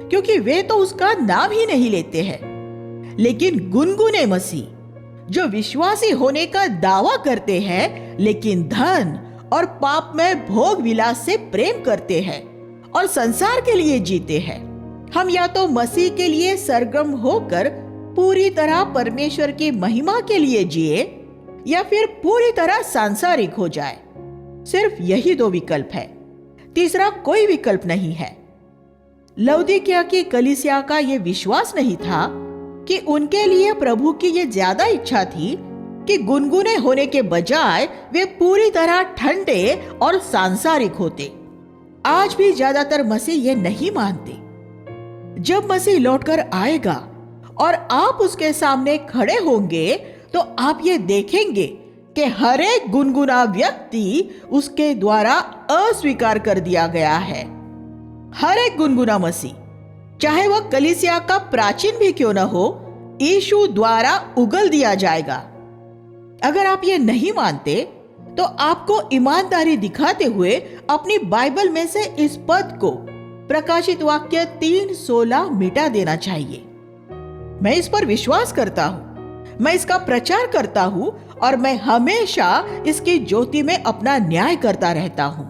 क्योंकि वे तो उसका नाम ही नहीं लेते हैं, लेकिन गुनगुने मसीह जो विश्वासी होने का दावा करते हैं, लेकिन धन और पाप में भोग विलास से प्रेम करते हैं और संसार के लिए जीते हैं। हम या तो मसीह के लिए सरगर्म होकर पूरी तरह परमेश्वर की महिमा के लिए जिए या फिर पूरी तरह सांसारिक हो जाए। सिर्फ यही 2 विकल्प है, तीसरा कोई विकल्प नहीं है। लौदीकिया की कलीसिया का यह विश्वास नहीं था कि उनके लिए प्रभु की यह ज्यादा इच्छा थी कि गुनगुने होने के बजाय वे पूरी तरह ठंडे और सांसारिक होते। आज भी ज्यादातर मसीह ये नहीं मानते। जब मसीह लौटकर आएगा और आप उसके सामने खड़े होंगे तो आप ये देखेंगे कि हर एक गुनगुना व्यक्ति उसके द्वारा अस्वीकार कर दिया गया है। हर एक गुनगुना मसीह, चाहे वह कलीसिया का प्राचीन भी क्यों न हो, यीशु द्वारा उगल दिया जाएगा। अगर आप ये नहीं मानते तो आपको ईमानदारी दिखाते हुए अपनी बाइबल में से इस पद को प्रकाशित वाक्य 3:16 मिटा देना चाहिए। मैं इस पर विश्वास करता हूं। मैं इसका प्रचार करता हूं और मैं हमेशा इसकी ज्योति में अपना न्याय करता रहता हूं।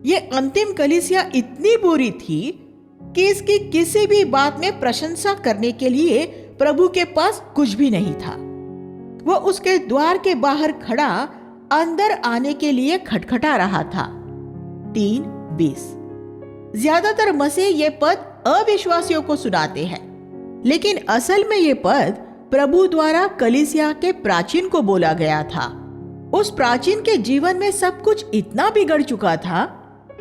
ये अंतिम कलीसिया इतनी बुरी थी कि इसकी किसी भी बात में प्रशंसा करने के लिए प्रभु के पास कुछ भी नहीं था। वो उसके द्वार के बाहर खड़ा अंदर आने के लिए खटखटा रहा था। 3:20। ज्यादातर मसीह ये पद अविश्वासियों को सुनाते हैं, लेकिन असल में ये पद प्रभु द्वारा कलीसिया के प्राचीन को बोला गया था। उस प्राचीन के जीवन में सब कुछ इतना बिगड़ चुका था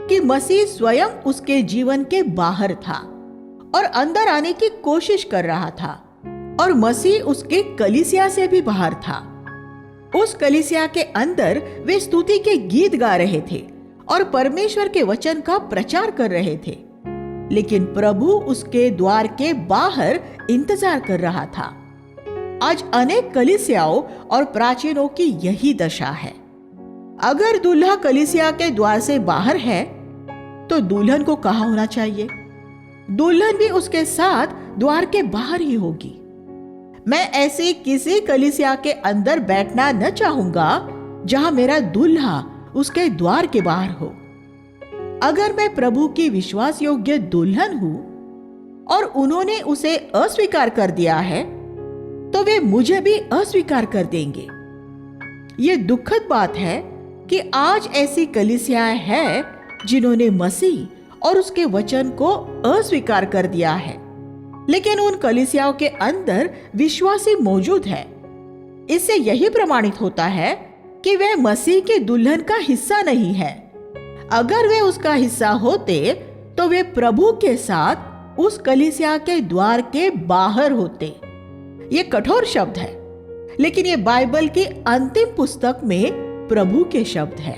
कि मसीह स्वयं उसके जीवन के बाहर था और अंदर आने की कोशिश कर रहा था, और मसीह उसके कलीसिया से भी बाहर था। उस कलीसिया के अंदर वे स्तुति के गीत गा रहे थे और परमेश्वर के वचन का प्रचार कर रहे थे, लेकिन प्रभु उसके द्वार के बाहर इंतजार कर रहा था। आज अनेक कलीसियाओं और प्राचीनों की यही दशा है। अगर दूल्हा कलीसिया के द्वार से बाहर है तो दुल्हन को कहाँ होना चाहिए? दुल्हन भी उसके साथ द्वार के बाहर ही होगी। मैं ऐसे किसी कलीसिया के अंदर बैठना न चाहूंगा जहां मेरा दूल्हा उसके द्वार के बाहर हो। अगर मैं प्रभु की विश्वास योग्य दुल्हन हूं और उन्होंने उसे अस्वीकार कर दिया है, तो वे मुझे भी अस्वीकार कर देंगे। ये दुखद बात है कि आज ऐसी कलीसियाएं हैं जिन्होंने मसीह और उसके वचन को अस्वीकार कर दिया है, लेकिन उन कलीसियाओं के अंदर विश्वासी मौजूद है। इससे यही प्रमाणित होता है कि वे मसीह के दुल्हन का हिस्सा नहीं है। अगर वे उसका हिस्सा होते तो वे प्रभु के साथ उस कलीसिया के द्वार के बाहर होते। ये कठोर शब्द है, लेकिन ये बाइबल की अंतिम पुस्तक में प्रभु के शब्द है।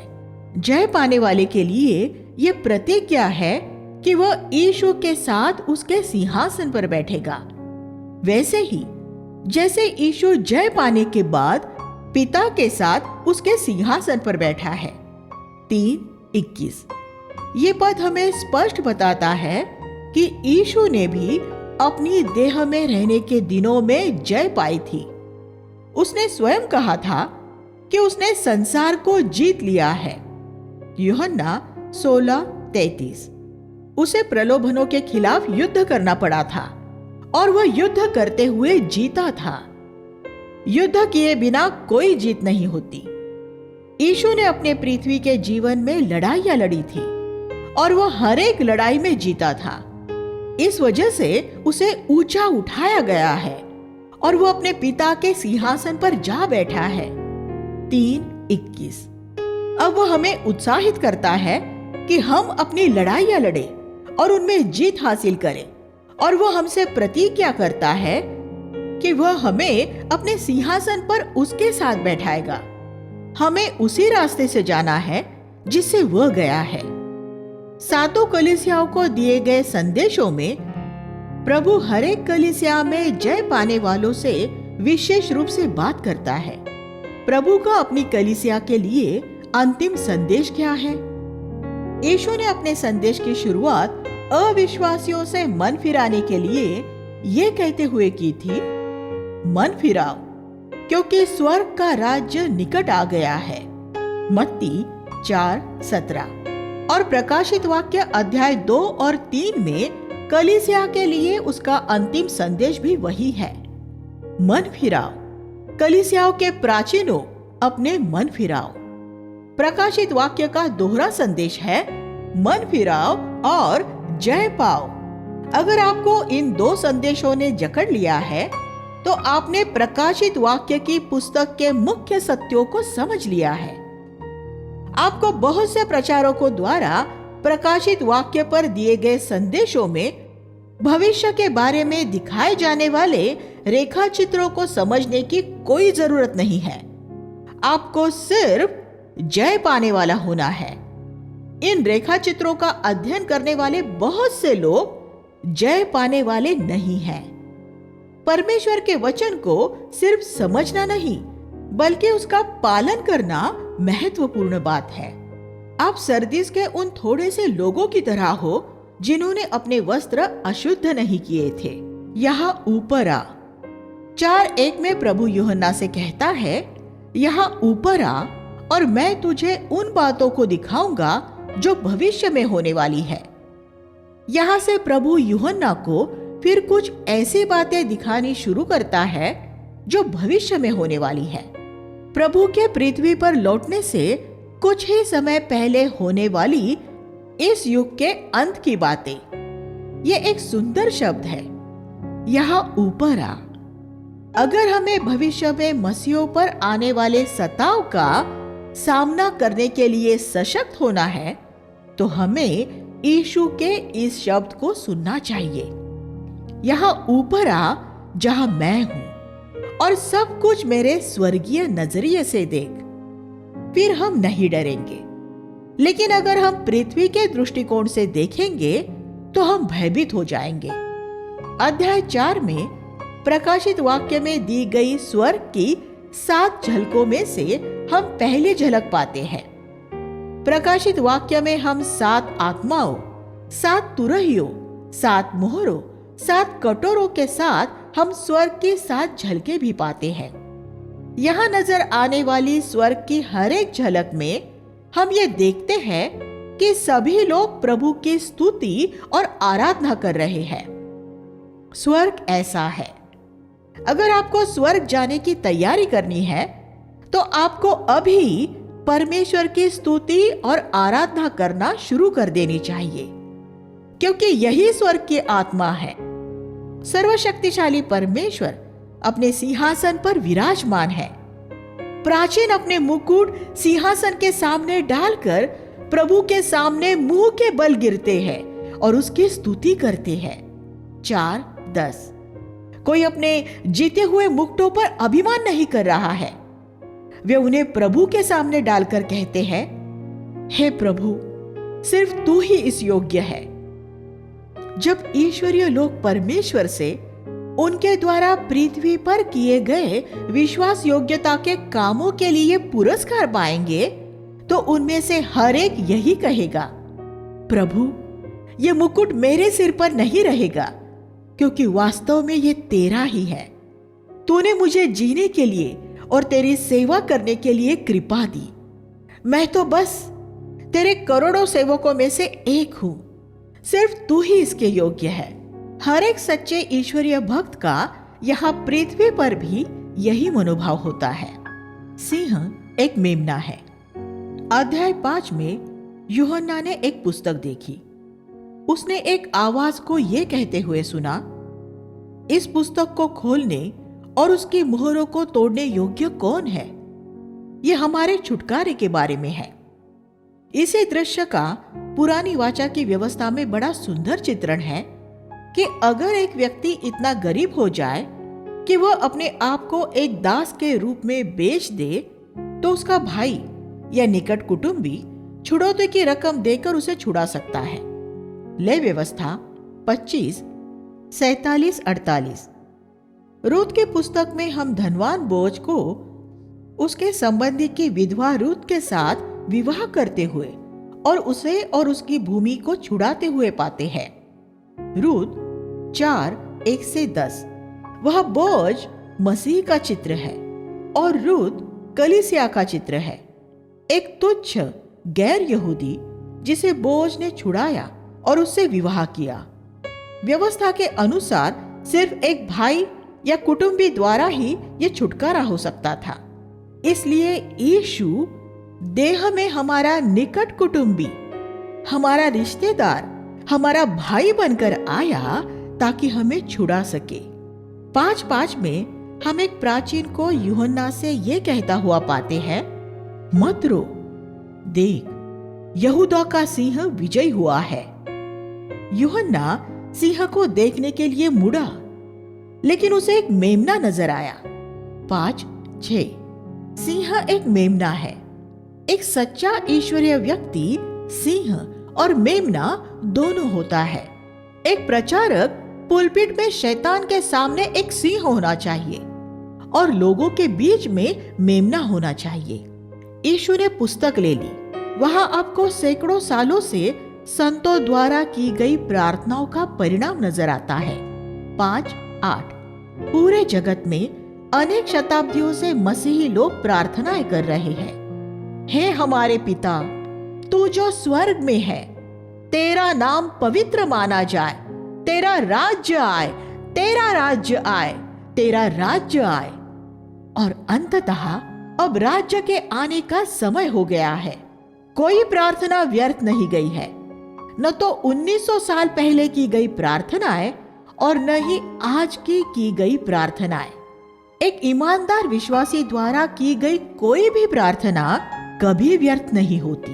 जय पाने वाले के लिए ये प्रतिज्ञा है कि वह यीशु के साथ उसके सिंहासन पर बैठेगा। वैसे ही जैसे यीशु जय पाने के बाद पिता के साथ उसके सिंहासन पर बैठा है। 3:21। ये पद हमें स्पष्ट बताता है कि यीशु ने भी अपनी देह में रहने के दिनों में जय पाई थी। उसने स्वयं कहा था कि उसने संसार को जीत लिया है। यूहन्ना 16:33। उसे प्रलोभनों के खिलाफ युद्ध करना पड़ा था और वह युद्ध करते हुए जीता था। युद्ध किए बिना कोई जीत नहीं होती। यीशु ने अपने पृथ्वी के जीवन में लड़ाइयां लड़ी थी और वह हर एक लड़ाई में जीता था। इस वजह से उसे ऊंचा उठाया गया है और वह अपने पिता के सिंहासन पर जा बैठा है। 3:21। अब वह हमें उत्साहित करता है कि हम अपनी लड़ाइयां लड़े और उनमें जीत हासिल करें, और वह हमसे प्रतिज्ञा करता है कि वह हमें अपने सिंहासन पर उसके साथ बैठाएगा। हमें उसी रास्ते से जाना है जिससे वह गया है। सातों कलीसियाओं को दिए गए संदेशों में प्रभु हर एक कलीसिया में जय पाने वालों से विशेष रूप से बात करता है। प्रभु का अपनी कलीसिया के लिए अंतिम संदेश क्या है? यीशु ने अपने संदेश की शुरुआत अविश्वासियों से मन फिराने के लिए ये कहते हुए की थी, मन फिराओ क्योंकि स्वर्ग का राज्य निकट आ गया है। मत्ती 4:17। और प्रकाशित वाक्य अध्याय 2 और 3 में कलीसिया के लिए उसका अंतिम संदेश भी वही है, मन फिराओ। कलीसियाओं के प्राचीनों, अपने मन फिराओ। प्रकाशित वाक्य का दोहरा संदेश है, मन फिराओ और जय पाओ। अगर आपको इन दो संदेशों ने जकड़ लिया है तो आपने प्रकाशित वाक्य की पुस्तक के मुख्य सत्यों को समझ लिया है। आपको बहुत से प्रचारकों द्वारा प्रकाशित वाक्य पर दिए गए संदेशों में भविष्य के बारे में दिखाए जाने वाले रेखा चित्रों को समझने की कोई जरूरत नहीं है। आपको सिर्फ जय पाने वाला होना है। इन रेखा चित्रों का अध्ययन करने वाले बहुत से लोग जय पाने वाले नहीं हैं। परमेश्वर के वचन को सिर्फ समझना नहीं, बल्कि उसका पालन करना महत्वपूर्ण बात है। आप सरदीस के उन थोड़े से लोगों की तरह हो जिन्होंने अपने वस्त्र अशुद्ध नहीं किए थे। यहाँ ऊपर आ। 4:1 में प्रभु यूहन्ना से कहता है, यहाँ ऊपर आ और मैं तुझे उन बातों को दिखाऊंगा जो भविष्य में होने वाली है। यहां से प्रभु यूहन्ना को फिर कुछ ऐसी बातें दिखानी शुरू करता है जो भविष्य में होने वाली है। प्रभु के पृथ्वी पर लौटने से कुछ ही समय पहले होने वाली इस युग के अंत की बातें। ये एक सुंदर शब्द है, यहाँ ऊपर आ। अगर हमें भविष्य में मसीहों पर आने वाले सताव का सामना करने के लिए सशक्त होना है तो हमें यीशु के इस शब्द को सुनना चाहिए, यहाँ ऊपर आ जहां मैं हूं और सब कुछ मेरे स्वर्गीय नजरिए से देख। फिर हम नहीं डरेंगे। लेकिन अगर हम पृथ्वी के दृष्टिकोण से देखेंगे तो हम भयभीत हो जाएंगे। अध्याय 4 में प्रकाशित वाक्य में दी गई स्वर्ग की 7 झलकों में से हम पहली झलक पाते हैं। प्रकाशित वाक्य में हम 7 आत्माओं, 7 तुरहियों, 7 मोहरों, 7 कटोरों के साथ हम स्वर्ग की 7 झलकें भी पाते हैं। यहाँ नजर आने वाली स्वर्ग की हर एक झलक में हम ये देखते हैं कि सभी लोग प्रभु की स्तुति और आराधना कर रहे हैं। स्वर्ग ऐसा है। अगर आपको स्वर्ग जाने की तैयारी करनी है तो आपको अभी परमेश्वर की स्तुति और आराधना करना शुरू कर देनी चाहिए, क्योंकि यही स्वर्ग की आत्मा है। सर्वशक्तिशाली परमेश्वर अपने सिंहासन पर विराजमान है। प्राचीन अपने मुकुट सिंहासन के सामने डालकर प्रभु के सामने मुंह के बल गिरते हैं और उसकी स्तुति करते हैं। 4:10 कोई अपने जीते हुए मुकुटों पर अभिमान नहीं कर रहा है। वे उन्हें प्रभु के सामने डालकर कहते हैं, हे प्रभु, सिर्फ तू ही इस योग्य है। जब ईश्वरीय लोग परमेश्वर से उनके द्वारा पृथ्वी पर किए गए विश्वास योग्यता के कामों के लिए पुरस्कार पाएंगे तो उनमें से हर एक यही कहेगा, प्रभु, ये मुकुट मेरे सिर पर नहीं रहेगा, क्योंकि वास्तव में ये तेरा ही है। तूने मुझे जीने के लिए और तेरी सेवा करने के लिए कृपा दी। मैं तो बस तेरे करोड़ों सेवकों में से एक हूं। सिर्फ तू ही इसके योग्य है। हर एक सच्चे ईश्वरीय भक्त का यहाँ पृथ्वी पर भी यही मनोभाव होता है। सिंह एक मेमना है। अध्याय 5 में यूहन्ना ने एक पुस्तक देखी। उसने एक आवाज को यह कहते हुए सुना, इस पुस्तक को खोलने और उसकी मोहरों को तोड़ने योग्य कौन है? यह हमारे छुटकारे के बारे में है। इसी दृश्य का पुरानी वाचा की व्यवस्था में बड़ा सुंदर चित्रण है कि अगर एक व्यक्ति इतना गरीब हो जाए कि वह अपने आप को एक दास के रूप में बेच दे तो उसका भाई या निकट कुटुंबी छुड़ौती की रकम देकर उसे छुड़ा सकता है। ले व्यवस्था 25:47-48। रूत की पुस्तक में हम धनवान बोझ को उसके संबंधी की विधवा रूत के साथ विवाह करते हुए और उसे और उसकी भूमि को छुड़ाते हुए पाते हैं। रूत 4:1-10। वह बोझ मसीह का चित्र है और रूत कलीसिया का चित्र है, एक तुच्छ गैर यहूदी जिसे बोझ ने छुड़ाया और उससे विवाह किया। व्यवस्था के अनुसार सिर्फ एक भाई या कुटुंबी द्वारा ही यह छुटकारा हो सकता था। इसलिए यीशु देह में हमारा निकट कुटुंबी, हमारा रिश्तेदार, हमारा भाई बनकर आया ताकि हमें छुड़ा सके। 5:5 में हम एक प्राचीन को यूहन्ना से यह कहता हुआ पाते हैं, मत रो, देख, यहूदा का सिंह विजयी हुआ है। यूहन्ना सिंह को देखने के लिए मुड़ा, लेकिन उसे एक मेमना नजर आया। 5:6 सिंह एक मेमना है। एक सच्चा ईश्वरीय व्यक्ति सिंह और मेमना दोनों होता है। एक प्रचारक पुलपिट में शैतान के सामने एक सिंह होना चाहिए और लोगों के बीच में मेमना होना चाहिए। यीशु ने पुस्तक ले ली। वहां आपको सैकड़ों सालों से संतों द्वारा की गई प्रार्थनाओं का परिणाम नजर आता है। 5:8 पूरे जगत में अनेक शताब्दियों से मसीही लोग प्रार्थनाएं कर रहे हैं। हे हमारे पिता, तू जो स्वर्ग में है, तेरा नाम पवित्र माना जाए, तेरा राज्य आए, तेरा राज्य आए, तेरा राज्य आए। और अंततः अब राज्य के आने का समय हो गया है। कोई प्रार्थना व्यर्थ नहीं गई है, न तो 1900 साल पहले की गई प्रार्थनाएं और न ही आज की गई प्रार्थनाएं। एक ईमानदार विश्वासी द्वारा की गई कोई भी प्रार्थना कभी व्यर्थ नहीं होती।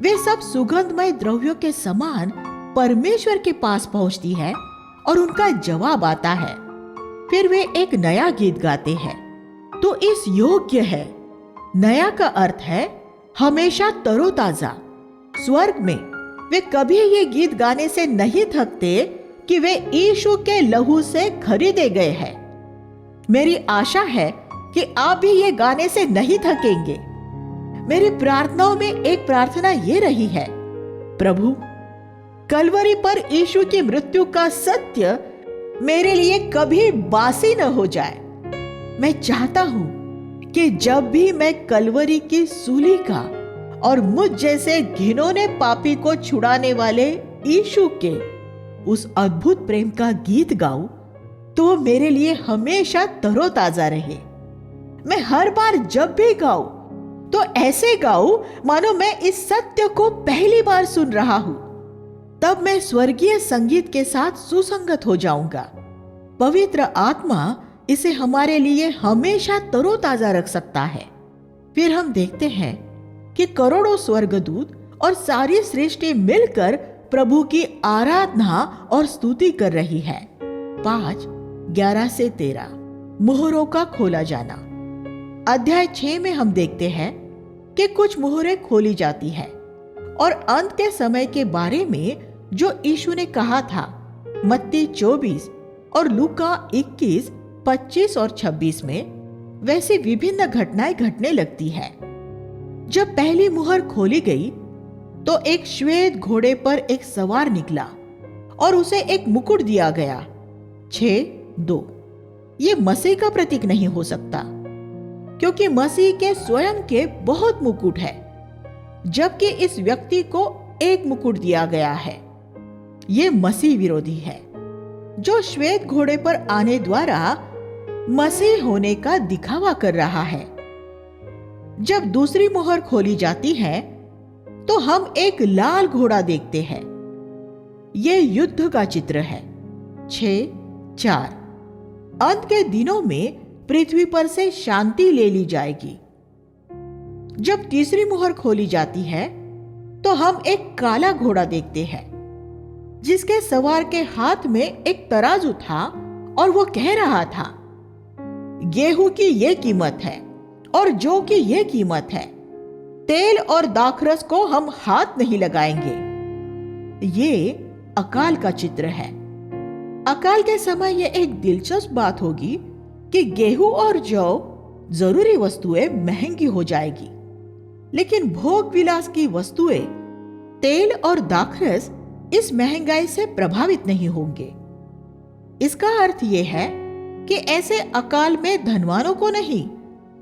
वे सब सुगंधमय द्रव्यों के समान परमेश्वर के पास पहुंचती है और उनका जवाब आता है। फिर वे एक नया गीत गाते हैं तो इस योग्य है। नया का अर्थ है हमेशा तरोताजा। स्वर्ग में वे कभी ये गीत गाने से नहीं थकते कि वे यीशु के लहू से खरीदे गए हैं। मेरी आशा है कि आप भी ये गाने से नहीं थकेंगे। मेरी प्रार्थनाओं में एक प्रार्थना ये रही है, प्रभु, कलवरी पर यीशु की मृत्यु का सत्य मेरे लिए कभी बासी न हो जाए। मैं चाहता हूं कि जब भी मैं कलवरी की सूली का और मुझ जैसे घिनौने पापी को छुड़ाने वाले यीशु के उस अद्भुत प्रेम का गीत गाऊं तो मेरे लिए हमेशा तरोताजा रहे। मैं हर बार जब भी गाऊं तो ऐसे गाऊं मानो मैं इस सत्य को पहली बार सुन रहा हूं। तब मैं स्वर्गीय संगीत के साथ सुसंगत हो जाऊंगा। पवित्र आत्मा इसे हमारे लिए हमेशा तरोताजा रख सकता है। फिर हम देखते हैं कि करोड़ों स्वर्गदूत और सारी सृष्टि मिलकर प्रभु की आराधना और स्तुति कर रही है। 5:11 से 13 मोहरों का खोला जाना। अध्याय 6 में हम देखते हैं कि कुछ मोहरें खोली जाती है और अंत के समय के बारे में जो यीशु ने कहा था, मत्ती 24 और लूका 21, 25 और 26 में वैसी विभिन्न घटनाएं घटने लगती है। जब पहली मुहर खोली गई तो एक श्वेत घोड़े पर एक सवार निकला और उसे एक मुकुट दिया गया। 6:2 ये मसीह का प्रतीक नहीं हो सकता, क्योंकि मसीह के स्वयं के बहुत मुकुट है, जबकि इस व्यक्ति को एक मुकुट दिया गया है। ये मसीह विरोधी है, जो श्वेत घोड़े पर आने द्वारा मसीह होने का दिखावा कर रहा है। जब दूसरी मोहर खोली जाती है तो हम एक लाल घोड़ा देखते हैं। यह युद्ध का चित्र है। 6:4 अंत के दिनों में पृथ्वी पर से शांति ले ली जाएगी। जब तीसरी मोहर खोली जाती है तो हम एक काला घोड़ा देखते हैं, जिसके सवार के हाथ में एक तराजू था और वो कह रहा था, गेहूं की ये कीमत है और जौ की ये कीमत है, तेल और दाखरस को हम हाथ नहीं लगाएंगे। ये अकाल का चित्र है। अकाल के समय यह एक दिलचस्प बात होगी कि गेहूं और जौ जरूरी वस्तुएं महंगी हो जाएगी, लेकिन भोग विलास की वस्तुएं, तेल और दाखरस इस महंगाई से प्रभावित नहीं होंगे। इसका अर्थ यह है कि ऐसे अकाल में धनवानों को नहीं,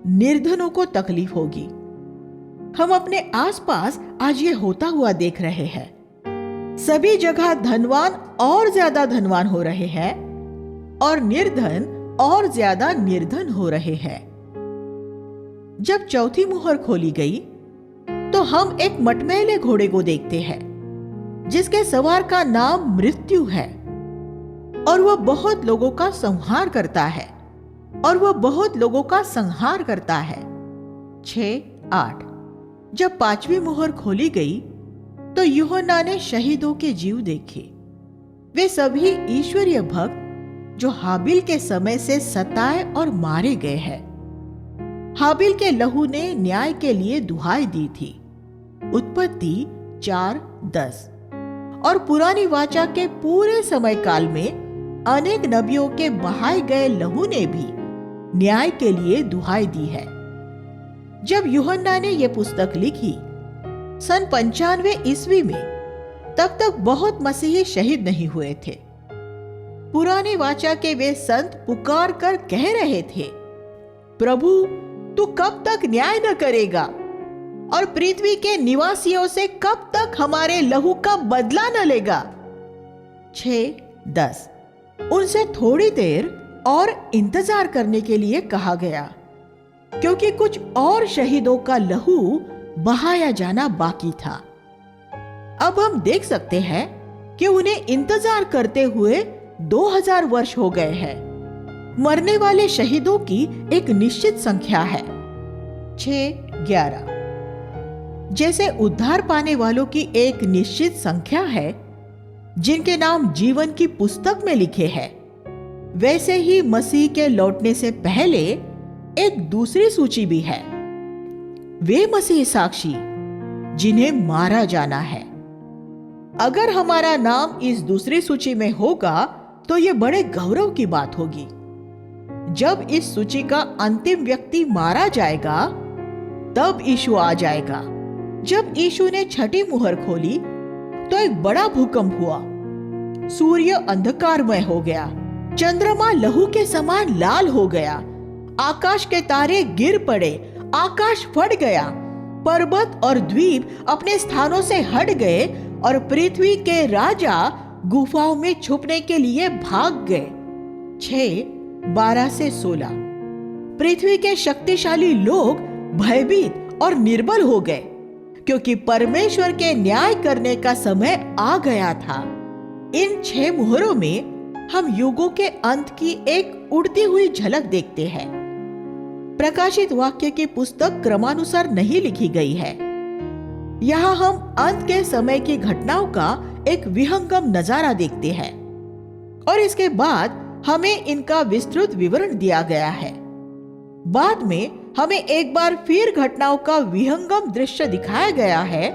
निर्धनों को तकलीफ होगी। हम अपने आसपास आज ये होता हुआ देख रहे हैं। सभी जगह धनवान और ज्यादा धनवान हो रहे हैं और निर्धन और ज्यादा निर्धन हो रहे हैं। जब चौथी मुहर खोली गई तो हम एक मटमैले घोड़े को देखते हैं, जिसके सवार का नाम मृत्यु है, और वह बहुत लोगों का संहार करता है और वह बहुत लोगों का संहार करता है। 6:8 जब पांचवी मुहर खोली गई तो यूहन्ना ने शहीदों के जीव देखे। वे सभी ईश्वरीय भक्त जो हाबिल के समय से सताए और मारे गए हैं। हाबिल के लहू ने न्याय के लिए दुहाई दी थी। उत्पत्ति 4:10 और पुरानी वाचा के पूरे समय काल में अनेक नबियों के बहाए गए लहू ने भी न्याय के लिए दुहाई दी है। जब यूहन्ना ने यह पुस्तक लिखी सन 95 ईस्वी में, तब तक बहुत मसीही शहीद नहीं हुए थे। पुरानी वाचा के वे संत पुकार कर कह रहे थे, प्रभु तू कब तक न्याय न करेगा और पृथ्वी के निवासियों से कब तक हमारे लहू का बदला न लेगा। 6:10 उनसे थोड़ी देर और इंतजार करने के लिए कहा गया, क्योंकि कुछ और शहीदों का लहू बहाया जाना बाकी था। अब हम देख सकते हैं कि उन्हें इंतजार करते हुए 2000 वर्ष हो गए हैं। मरने वाले शहीदों की एक निश्चित संख्या है, 6:11। जैसे उद्धार पाने वालों की एक निश्चित संख्या है जिनके नाम जीवन की पुस्तक में लिखे हैं, वैसे ही मसीह के लौटने से पहले एक दूसरी सूची भी है। वे मसीह साक्षी जिन्हें मारा जाना है। अगर हमारा नाम इस दूसरी सूची में होगा तो यह बड़े गौरव की बात होगी। जब इस सूची का अंतिम व्यक्ति मारा जाएगा तब यीशु आ जाएगा। जब यीशु ने छठी मुहर खोली तो एक बड़ा भूकंप हुआ। सूर्य अंधकारमय हो गया, चंद्रमा लहू के समान लाल हो गया, आकाश के तारे गिर पड़े, आकाश फट गया, पर्वत और द्वीप अपने स्थानों से हट गए और पृथ्वी के राजा गुफाओं में छुपने के लिए भाग गए। 6:12 से 16 पृथ्वी के शक्तिशाली लोग भयभीत और निर्बल हो गए, क्योंकि परमेश्वर के न्याय करने का समय आ गया था। इन 6 मुहरों में हम युगों के अंत की एक उड़ती हुई झलक देखते हैं। प्रकाशित वाक्य की पुस्तक क्रमानुसार नहीं लिखी गई है। यहाँ हम अंत के समय की घटनाओं का एक विहंगम नजारा देखते हैं और इसके बाद हमें इनका विस्तृत विवरण दिया गया है। बाद में हमें एक बार फिर घटनाओं का विहंगम दृश्य दिखाया गया है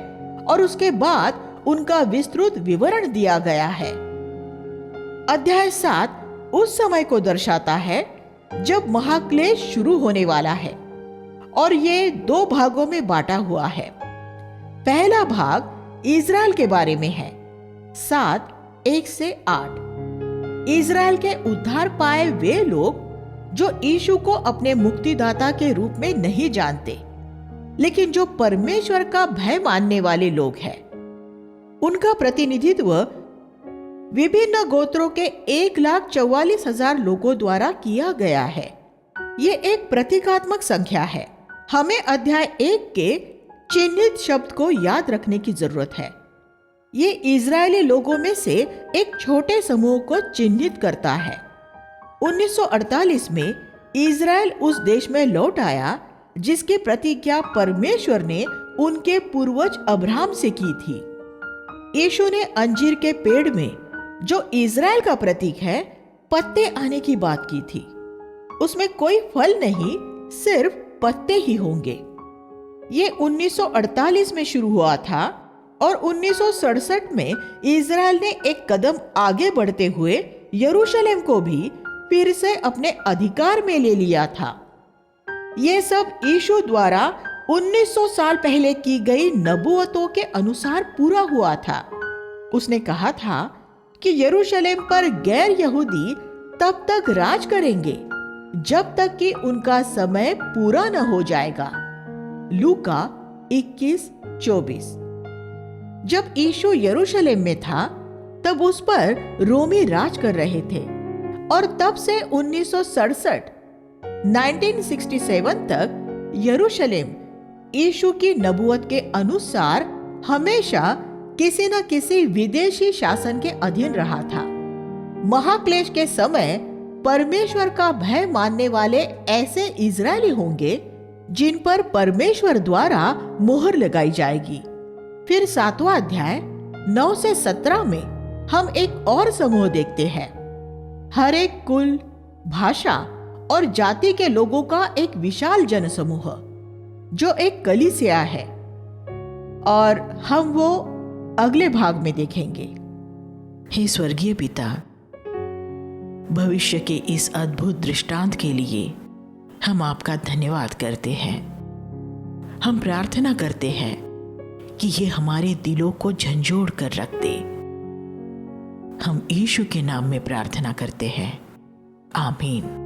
और उसके बाद उनका विस्तृत विवरण दिया गया है। अध्याय 7 उस समय को दर्शाता है जब महाक्लेश शुरू होने वाला है और ये 2 भागों में बांटा हुआ है। पहला भाग इज़राइल के बारे में है, 7:1 से 8। इज़राइल के उद्धार पाए वे लोग जो यीशु को अपने मुक्तिदाता के रूप में नहीं जानते, लेकिन जो परमेश्वर का भय मानने वाले लोग हैं। उनका प्रतिनिधित्व विभिन्न गोत्रों के 1,44,000 लोगों द्वारा किया गया है। ये एक प्रतीकात्मक संख्या है। हमें अध्याय 1 के चिन्हित शब्द को याद रखने की जरूरत है। ये इजरायली लोगों में से एक छोटे समूह को चिन्हित करता है। 1948 में इजराइल उस देश में लौट आया जिसकी प्रतिज्ञा परमेश्वर ने उनके पूर्वज अब्राहम से की थी। यीशु ने अंजीर के पेड़ में, जो इजराइल का प्रतीक है, पत्ते आने की बात की थी। उसमें कोई फल नहीं, सिर्फ पत्ते ही होंगे। ये 1948 में शुरू हुआ था और 1967 में इजराइल ने एक कदम आगे बढ़ते हुए यरूशलेम को भी फिर से अपने अधिकार में ले लिया था। ये सब यीशु द्वारा 1900 साल पहले की गई नबूवतों के अनुसार पूरा हुआ था। उसने कहा था कि यरूशलेम पर गैर यहूदी तब तक राज करेंगे जब तक कि उनका समय पूरा न हो जाएगा। लूका 21:24। जब यीशु यरूशलेम में था तब उस पर रोमी राज कर रहे थे और तब से 1967 तक यरूशलेम यीशु की नबूवत के अनुसार हमेशा किसी न किसी विदेशी शासन के अधीन रहा था। महाक्लेश के समय परमेश्वर का भय मानने वाले ऐसे इजरायली होंगे जिन पर परमेश्वर द्वारा मोहर लगाई जाएगी। फिर 7वां अध्याय 9 से 17 में हम एक और समूह देखते हैं। हर एक कुल, भाषा और जाति के लोगों का एक विशाल जनसमूह जो एक कलीसिया है, और हम वो अगले भाग में देखेंगे। हे स्वर्गीय पिता, भविष्य के इस अद्भुत दृष्टांत के लिए हम आपका धन्यवाद करते हैं। हम प्रार्थना करते हैं कि ये हमारे दिलों को झंझोड़ कर रख दे। हम यीशु के नाम में प्रार्थना करते हैं, आमीन।